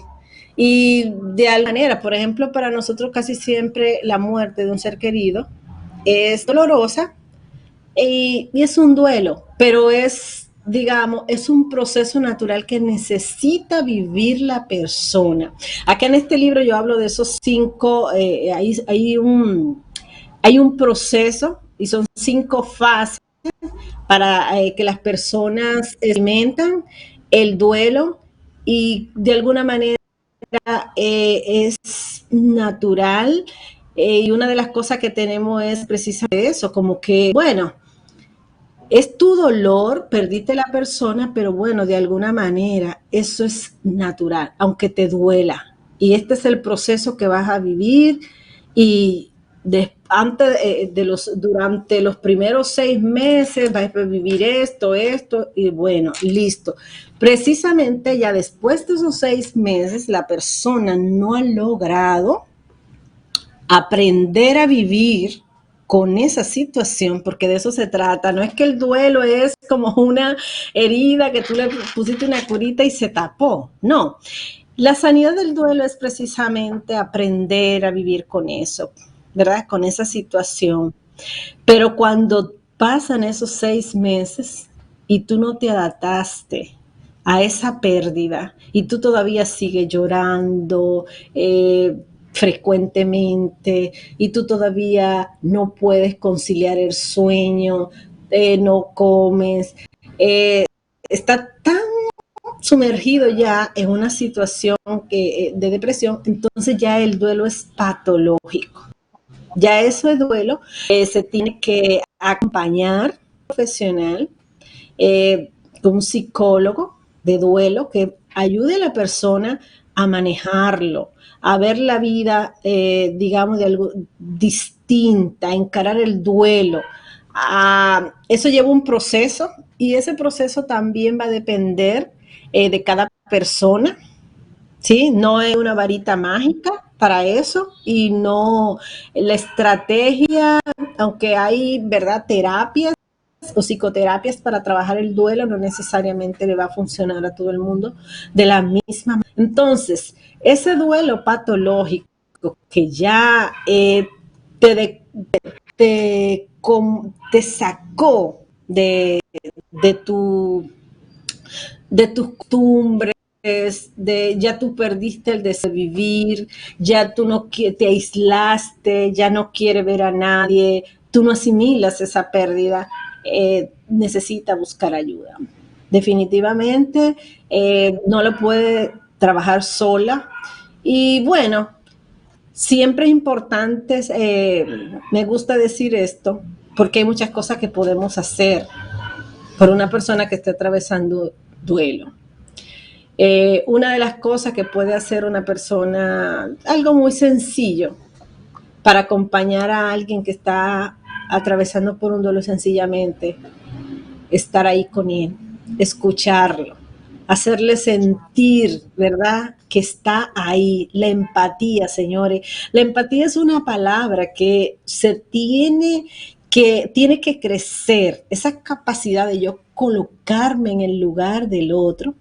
Y de alguna manera, por ejemplo, para nosotros casi siempre la muerte de un ser querido es dolorosa y es un duelo, pero digamos, es un proceso natural que necesita vivir la persona. Acá en este libro yo hablo de esos 5, hay un proceso y son 5 fases para que las personas experimentan el duelo y de alguna manera es natural. Y una de las cosas que tenemos es precisamente eso, como que, bueno, es tu dolor, perdiste la persona, pero bueno, de alguna manera eso es natural, aunque te duela. y este es el proceso que vas a vivir y durante los primeros 6 meses vas a vivir esto, y bueno, listo. Precisamente ya después de esos 6 meses, la persona no ha logrado aprender a vivir con esa situación, porque de eso se trata. No es que el duelo es como una herida que tú le pusiste una curita y se tapó. No. La sanidad del duelo es precisamente aprender a vivir con eso, ¿verdad? Con esa situación. Pero cuando pasan esos 6 meses y tú no te adaptaste a esa pérdida y tú todavía sigues llorando frecuentemente y tú todavía no puedes conciliar el sueño, no comes, está tan sumergido ya en una situación de depresión, entonces ya el duelo es patológico. Ya eso es duelo, se tiene que acompañar profesional, un psicólogo de duelo que ayude a la persona a manejarlo, a ver la vida, digamos, de algo distinta, a encarar el duelo. Eso lleva un proceso y ese proceso también va a depender de cada persona, ¿sí? No es una varita mágica para eso y no la estrategia, aunque hay, ¿verdad?, terapias o psicoterapias para trabajar el duelo, no necesariamente le va a funcionar a todo el mundo de la misma manera. Entonces, ese duelo patológico que ya te, te, te sacó de tus costumbres, ya tú perdiste el deseo de vivir, ya tú no te aislaste, ya no quieres ver a nadie, tú no asimilas esa pérdida, necesita buscar ayuda. Definitivamente no lo puede trabajar sola. Y bueno, siempre es importante, me gusta decir esto, porque hay muchas cosas que podemos hacer por una persona que esté atravesando duelo. Una de las cosas que puede hacer una persona, algo muy sencillo para acompañar a alguien que está atravesando por un duelo, sencillamente estar ahí con él, escucharlo, hacerle sentir, ¿verdad?, que está ahí. La empatía, señores. La empatía es una palabra que tiene que crecer, esa capacidad de yo colocarme en el lugar del otro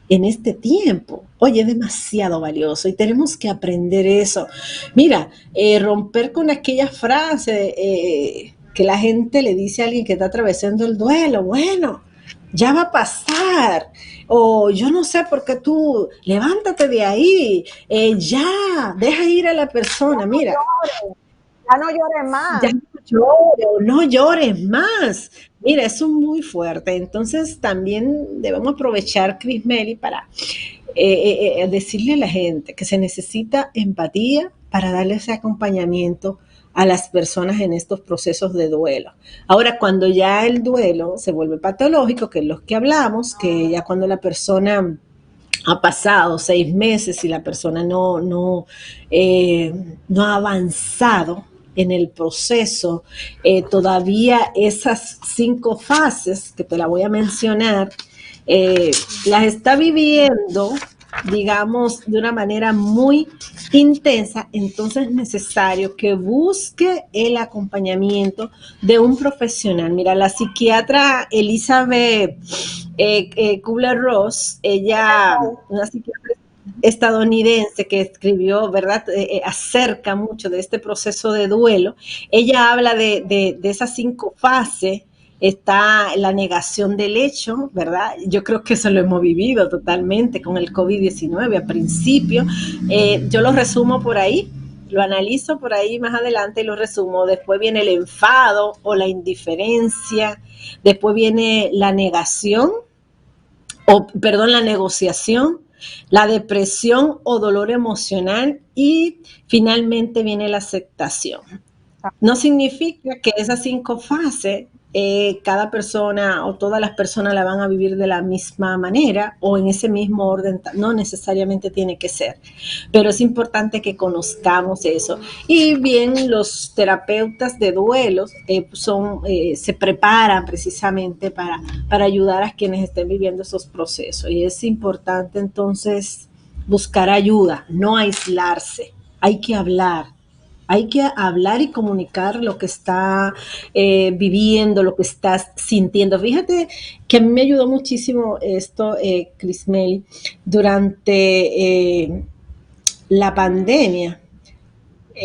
en este tiempo. Oye, es demasiado valioso y tenemos que aprender eso. Mira, romper con aquella frase que la gente le dice a alguien que está atravesando el duelo, bueno, ya va a pasar, o yo no sé por qué tú, levántate de ahí, ya, deja ir a la persona, mira. Ya no llores más. Ya no llores más. Mira, eso es muy fuerte. Entonces también debemos aprovechar, Cris Meli, para decirle a la gente que se necesita empatía para darle ese acompañamiento a las personas en estos procesos de duelo. Ahora, cuando ya el duelo se vuelve patológico, que es lo que hablamos, que ya cuando la persona ha pasado 6 meses y la persona no ha avanzado en el proceso, todavía esas 5 fases que te la voy a mencionar, las está viviendo, digamos, de una manera muy intensa, entonces es necesario que busque el acompañamiento de un profesional. Mira, la psiquiatra Elizabeth Kubler-Ross, ella, una psiquiatra estadounidense que escribió, ¿verdad?, acerca mucho de este proceso de duelo. Ella habla de esas 5 fases. Está la negación del hecho, ¿verdad? Yo creo que eso lo hemos vivido totalmente con el COVID-19 al principio. Yo lo resumo por ahí, lo analizo por ahí más adelante y lo resumo. Después viene el enfado o la indiferencia. Después viene la negación, la negociación, la depresión o dolor emocional y finalmente viene la aceptación. No significa que esas 5 fases cada persona o todas las personas la van a vivir de la misma manera o en ese mismo orden, no necesariamente tiene que ser, pero es importante que conozcamos eso. Y bien, los terapeutas de duelos se preparan precisamente para ayudar a quienes estén viviendo esos procesos. Y es importante entonces buscar ayuda, no aislarse. Hay que hablar y comunicar lo que está viviendo, lo que estás sintiendo. Fíjate que a mí me ayudó muchísimo esto, Crismeli, durante la pandemia.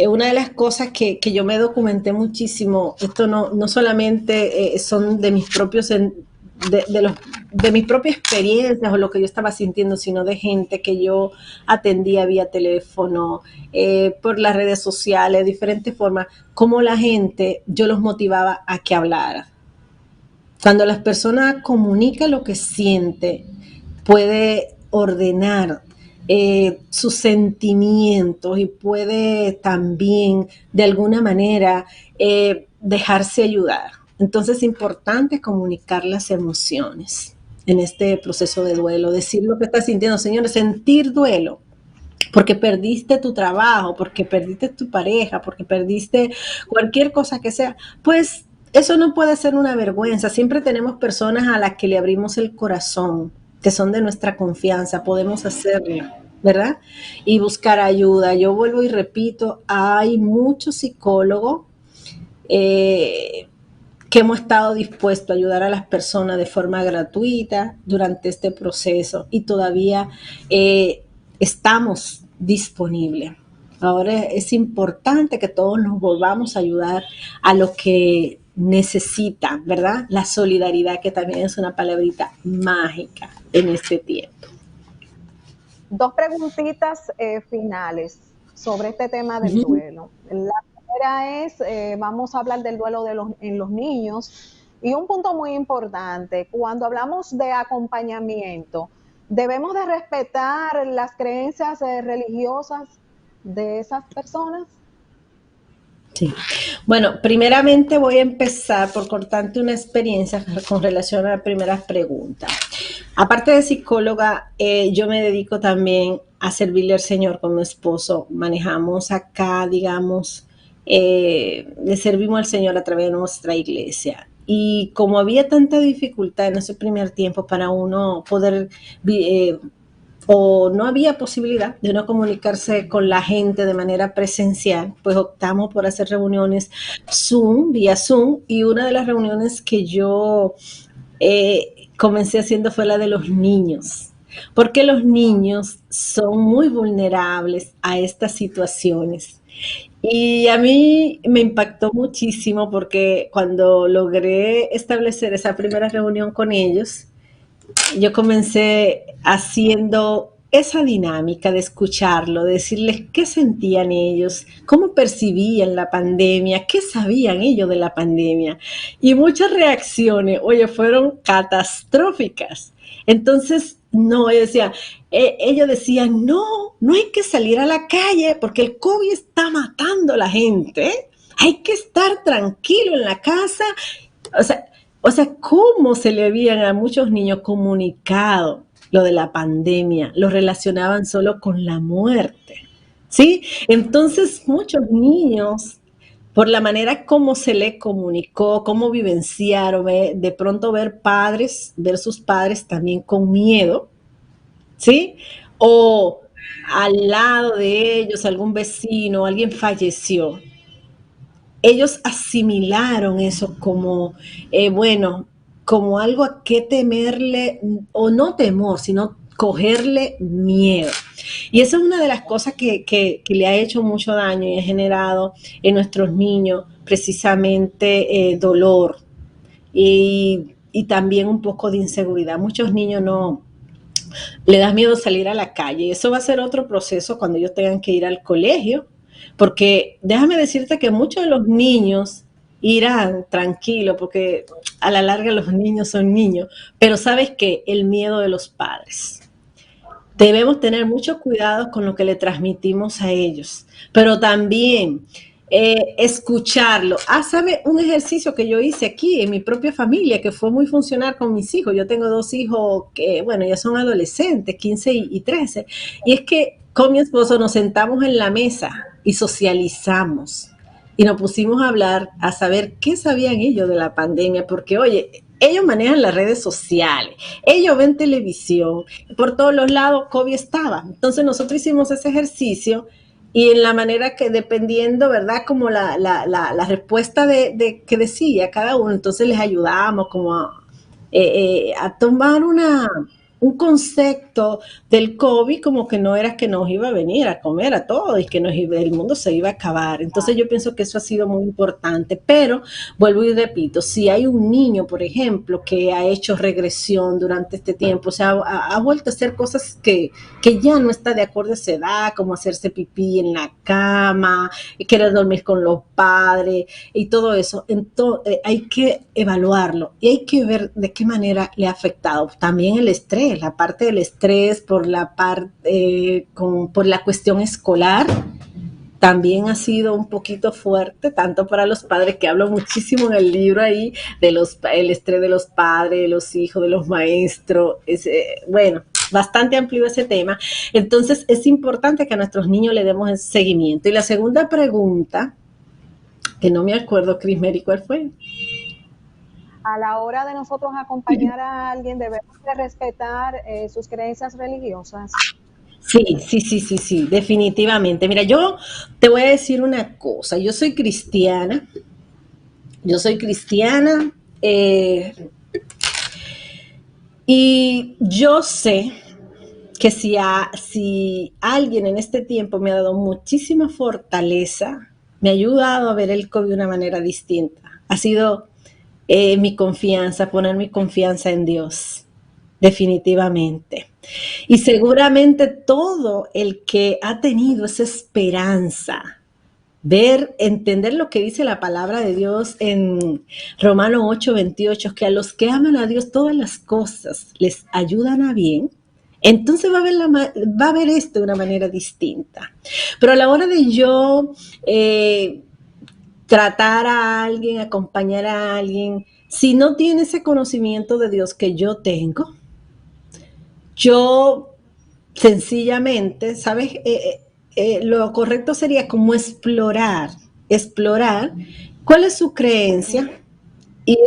Una de las cosas que yo me documenté muchísimo, esto no solamente son de mis propios, de mis propias experiencias o lo que yo estaba sintiendo, sino de gente que yo atendía vía teléfono, por las redes sociales, de diferentes formas, cómo la gente, yo los motivaba a que hablara. Cuando las personas comunican lo que siente, puede ordenar sus sentimientos y puede también de alguna manera dejarse ayudar. Entonces es importante comunicar las emociones en este proceso de duelo, decir lo que estás sintiendo. Señores, sentir duelo porque perdiste tu trabajo, porque perdiste tu pareja, porque perdiste cualquier cosa que sea, pues eso no puede ser una vergüenza. Siempre tenemos personas a las que le abrimos el corazón, que son de nuestra confianza, podemos hacerlo, ¿verdad? Y buscar ayuda. Yo vuelvo y repito, hay muchos psicólogos que hemos estado dispuestos a ayudar a las personas de forma gratuita durante este proceso y todavía estamos disponibles. Ahora es importante que todos nos volvamos a ayudar a los que necesitan, ¿verdad? La solidaridad, que también es una palabrita mágica en este tiempo. Dos preguntitas finales sobre este tema del duelo. La primera es, vamos a hablar del duelo en los niños, y un punto muy importante, cuando hablamos de acompañamiento, ¿debemos de respetar las creencias religiosas de esas personas? Sí. Bueno, primeramente voy a empezar por contarte una experiencia con relación a las primeras preguntas. Aparte de psicóloga, yo me dedico también a servirle al Señor con mi esposo. Manejamos acá, digamos, le servimos al Señor a través de nuestra iglesia. Y como había tanta dificultad en ese primer tiempo para uno poder o no había posibilidad de no comunicarse con la gente de manera presencial, pues optamos por hacer reuniones vía Zoom, y una de las reuniones que yo comencé haciendo fue la de los niños, porque los niños son muy vulnerables a estas situaciones. Y a mí me impactó muchísimo porque cuando logré establecer esa primera reunión con ellos, yo comencé haciendo esa dinámica de escucharlo, de decirles qué sentían ellos, cómo percibían la pandemia, qué sabían ellos de la pandemia. Y muchas reacciones, oye, fueron catastróficas. Entonces, no, ellos decían, no hay que salir a la calle porque el COVID está matando a la gente. Hay que estar tranquilo en la casa. O sea, cómo se le habían a muchos niños comunicado lo de la pandemia, lo relacionaban solo con la muerte, ¿sí? Entonces, muchos niños, por la manera como se le comunicó, cómo vivenciaron, de pronto ver sus padres también con miedo, ¿sí? O al lado de ellos, algún vecino, alguien falleció. Ellos asimilaron eso como, bueno, como algo a qué temerle, o no temor, sino cogerle miedo. Y esa es una de las cosas que le ha hecho mucho daño y ha generado en nuestros niños precisamente dolor y también un poco de inseguridad. Muchos niños no le da miedo salir a la calle. Eso va a ser otro proceso cuando ellos tengan que ir al colegio, porque déjame decirte que muchos de los niños irán tranquilos, porque a la larga los niños son niños, pero sabes que el miedo de los padres. Debemos tener mucho cuidado con lo que le transmitimos a ellos, pero también escucharlo. ¿Sabe? Un ejercicio que yo hice aquí en mi propia familia, que fue muy funcional con mis hijos. Yo tengo dos hijos que, bueno, ya son adolescentes, 15 y 13. Y es que con mi esposo nos sentamos en la mesa y socializamos. Y nos pusimos a hablar, a saber qué sabían ellos de la pandemia, porque oye, ellos manejan las redes sociales, ellos ven televisión, por todos los lados COVID estaba. Entonces nosotros hicimos ese ejercicio y en la manera que dependiendo, ¿verdad? Como la respuesta de que decía cada uno, entonces les ayudamos como a tomar un concepto del COVID como que no era que nos iba a venir a comer a todos y que el mundo se iba a acabar. Entonces yo pienso que eso ha sido muy importante, pero vuelvo y repito, si hay un niño, por ejemplo, que ha hecho regresión durante este tiempo, o sea, ha vuelto a hacer cosas que ya no está de acuerdo a esa edad, como hacerse pipí en la cama, querer dormir con los padres y todo eso, entonces hay que evaluarlo y hay que ver de qué manera le ha afectado. También el estrés, la parte del estrés por la cuestión escolar, también ha sido un poquito fuerte, tanto para los padres, que hablo muchísimo en el libro ahí, el estrés de los padres, de los hijos, de los maestros, bueno, bastante amplio ese tema. Entonces es importante que a nuestros niños le demos el seguimiento. Y la segunda pregunta, que no me acuerdo, Crismeri, ¿cuál fue? A la hora de nosotros acompañar a alguien, debemos de respetar sus creencias religiosas. Sí, definitivamente. Mira, yo te voy a decir una cosa. Yo soy cristiana. Y yo sé que si alguien en este tiempo me ha dado muchísima fortaleza, me ha ayudado a ver el COVID de una manera distinta. Ha sido mi confianza, poner mi confianza en Dios, definitivamente. Y seguramente todo el que ha tenido esa esperanza, entender lo que dice la palabra de Dios en Romanos 8:28, que a los que aman a Dios todas las cosas les ayudan a bien, entonces va a ver esto de una manera distinta. Pero a la hora de yo tratar a alguien, acompañar a alguien, si no tiene ese conocimiento de Dios que yo tengo, yo sencillamente, ¿sabes? Lo correcto sería como explorar cuál es su creencia, y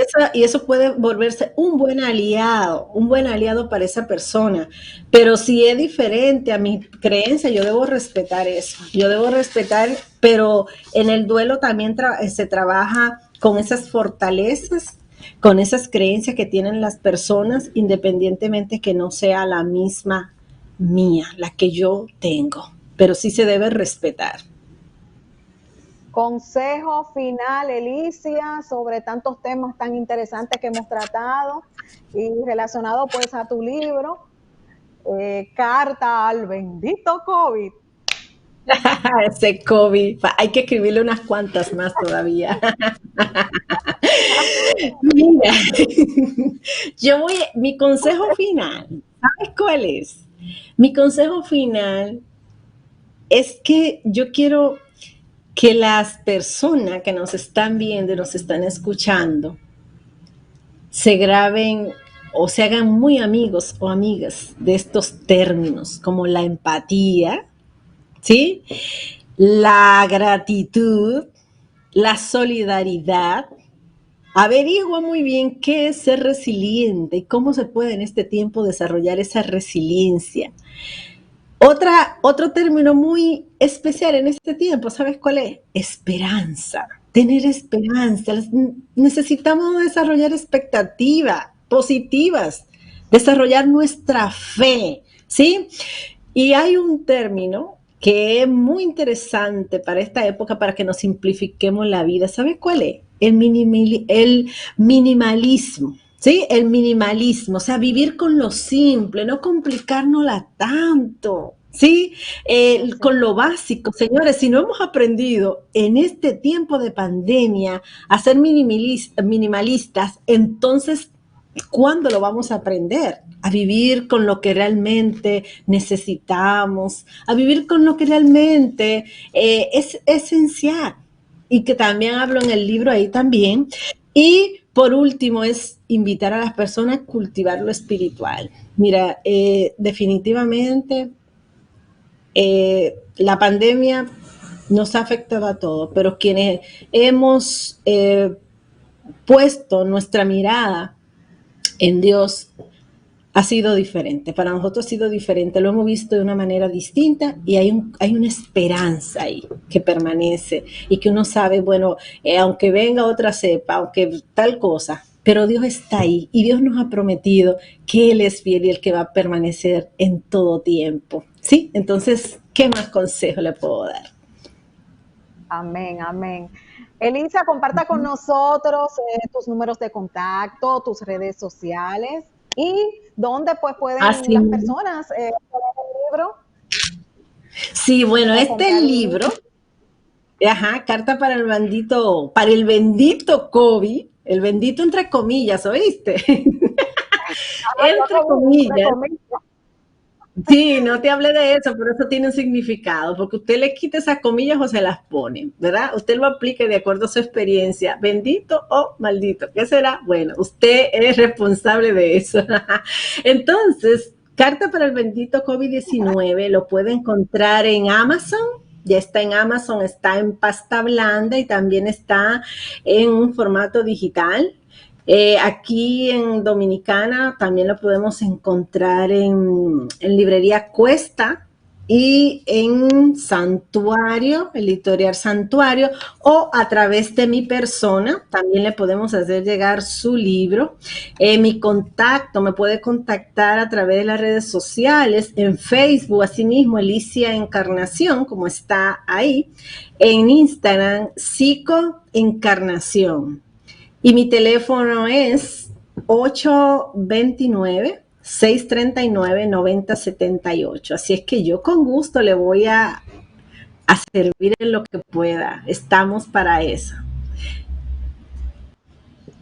eso puede volverse un buen aliado para esa persona. Pero si es diferente a mi creencia, yo debo respetar eso. Yo debo respetar, pero en el duelo también se trabaja con esas fortalezas, con esas creencias que tienen las personas, independientemente que no sea la misma mía, la que yo tengo. Pero sí se debe respetar. Consejo final, Elicia, sobre tantos temas tan interesantes que hemos tratado y relacionado pues a tu libro, Carta al bendito COVID. Ese COVID, hay que escribirle unas cuantas más todavía. Mira, mi consejo final, ¿sabes cuál es? Mi consejo final es que yo quiero que las personas que nos están viendo y nos están escuchando se graben o se hagan muy amigos o amigas de estos términos, como la empatía, ¿sí? La gratitud, la solidaridad. Averigua muy bien qué es ser resiliente y cómo se puede en este tiempo desarrollar esa resiliencia. Otro término muy especial en este tiempo, ¿sabes cuál es? Esperanza. Tener esperanza. Necesitamos desarrollar expectativas positivas, desarrollar nuestra fe, ¿sí? Y hay un término que es muy interesante para esta época, para que nos simplifiquemos la vida. ¿Sabes cuál es? El minimalismo. ¿Sí? El minimalismo, o sea, vivir con lo simple, no complicárnosla tanto, ¿sí? Con lo básico. Señores, si no hemos aprendido en este tiempo de pandemia a ser minimalistas, entonces, ¿cuándo lo vamos a aprender? A vivir con lo que realmente necesitamos, a vivir con lo que realmente es esencial. y que también hablo en el libro ahí también. Y por último es invitar a las personas a cultivar lo espiritual. Mira, definitivamente la pandemia nos ha afectado a todos, pero quienes hemos puesto nuestra mirada en Dios ha sido diferente. Para nosotros ha sido diferente, lo hemos visto de una manera distinta y hay una esperanza ahí que permanece y que uno sabe, bueno, aunque venga otra cepa, aunque tal cosa, pero Dios está ahí y Dios nos ha prometido que Él es fiel y el que va a permanecer en todo tiempo. ¿Sí? Entonces, ¿qué más consejo le puedo dar? Amén, amén. Elisa, comparta con nosotros tus números de contacto, tus redes sociales y dónde pues pueden Así. las personas leer el libro. Sí, bueno, este comprar el libro, ajá, carta para el bendito COVID, el bendito entre comillas, ¿oíste? Entre comillas. Sí, no te hablé de eso, pero eso tiene un significado, porque usted le quita esas comillas o se las pone, ¿verdad? Usted lo aplique de acuerdo a su experiencia, bendito o maldito. ¿Qué será? Bueno, usted es responsable de eso. Entonces, carta para el bendito COVID-19 lo puede encontrar en Amazon. Ya está en Amazon, está en pasta blanda y también está en un formato digital. Aquí en Dominicana también lo podemos encontrar en librería Cuesta y en Santuario, el editorial Santuario, o a través de mi persona también le podemos hacer llegar su libro. Mi contacto, me puede contactar a través de las redes sociales, en Facebook, asimismo, Elicia Encarnación, como está ahí, en Instagram, Psico Encarnación. Y mi teléfono es 829-639-9078. Así es que yo con gusto le voy a servir en lo que pueda. Estamos para eso.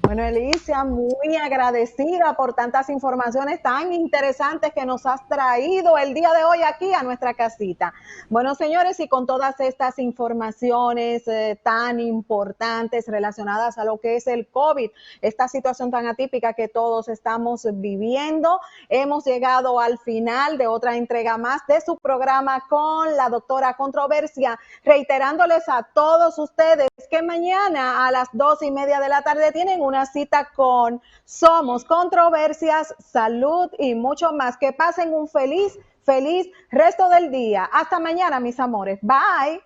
Bueno, Elicia, muy agradecida por tantas informaciones tan interesantes que nos has traído el día de hoy aquí a nuestra casita. Bueno, señores, y con todas estas informaciones tan importantes relacionadas a lo que es el COVID, esta situación tan atípica que todos estamos viviendo, hemos llegado al final de otra entrega más de su programa con la doctora Controversia, reiterándoles a todos ustedes que mañana a las 2:30 de la tarde tienen una cita con Somos Controversias, Salud y mucho más. Que pasen un feliz resto del día. Hasta mañana, mis amores. Bye.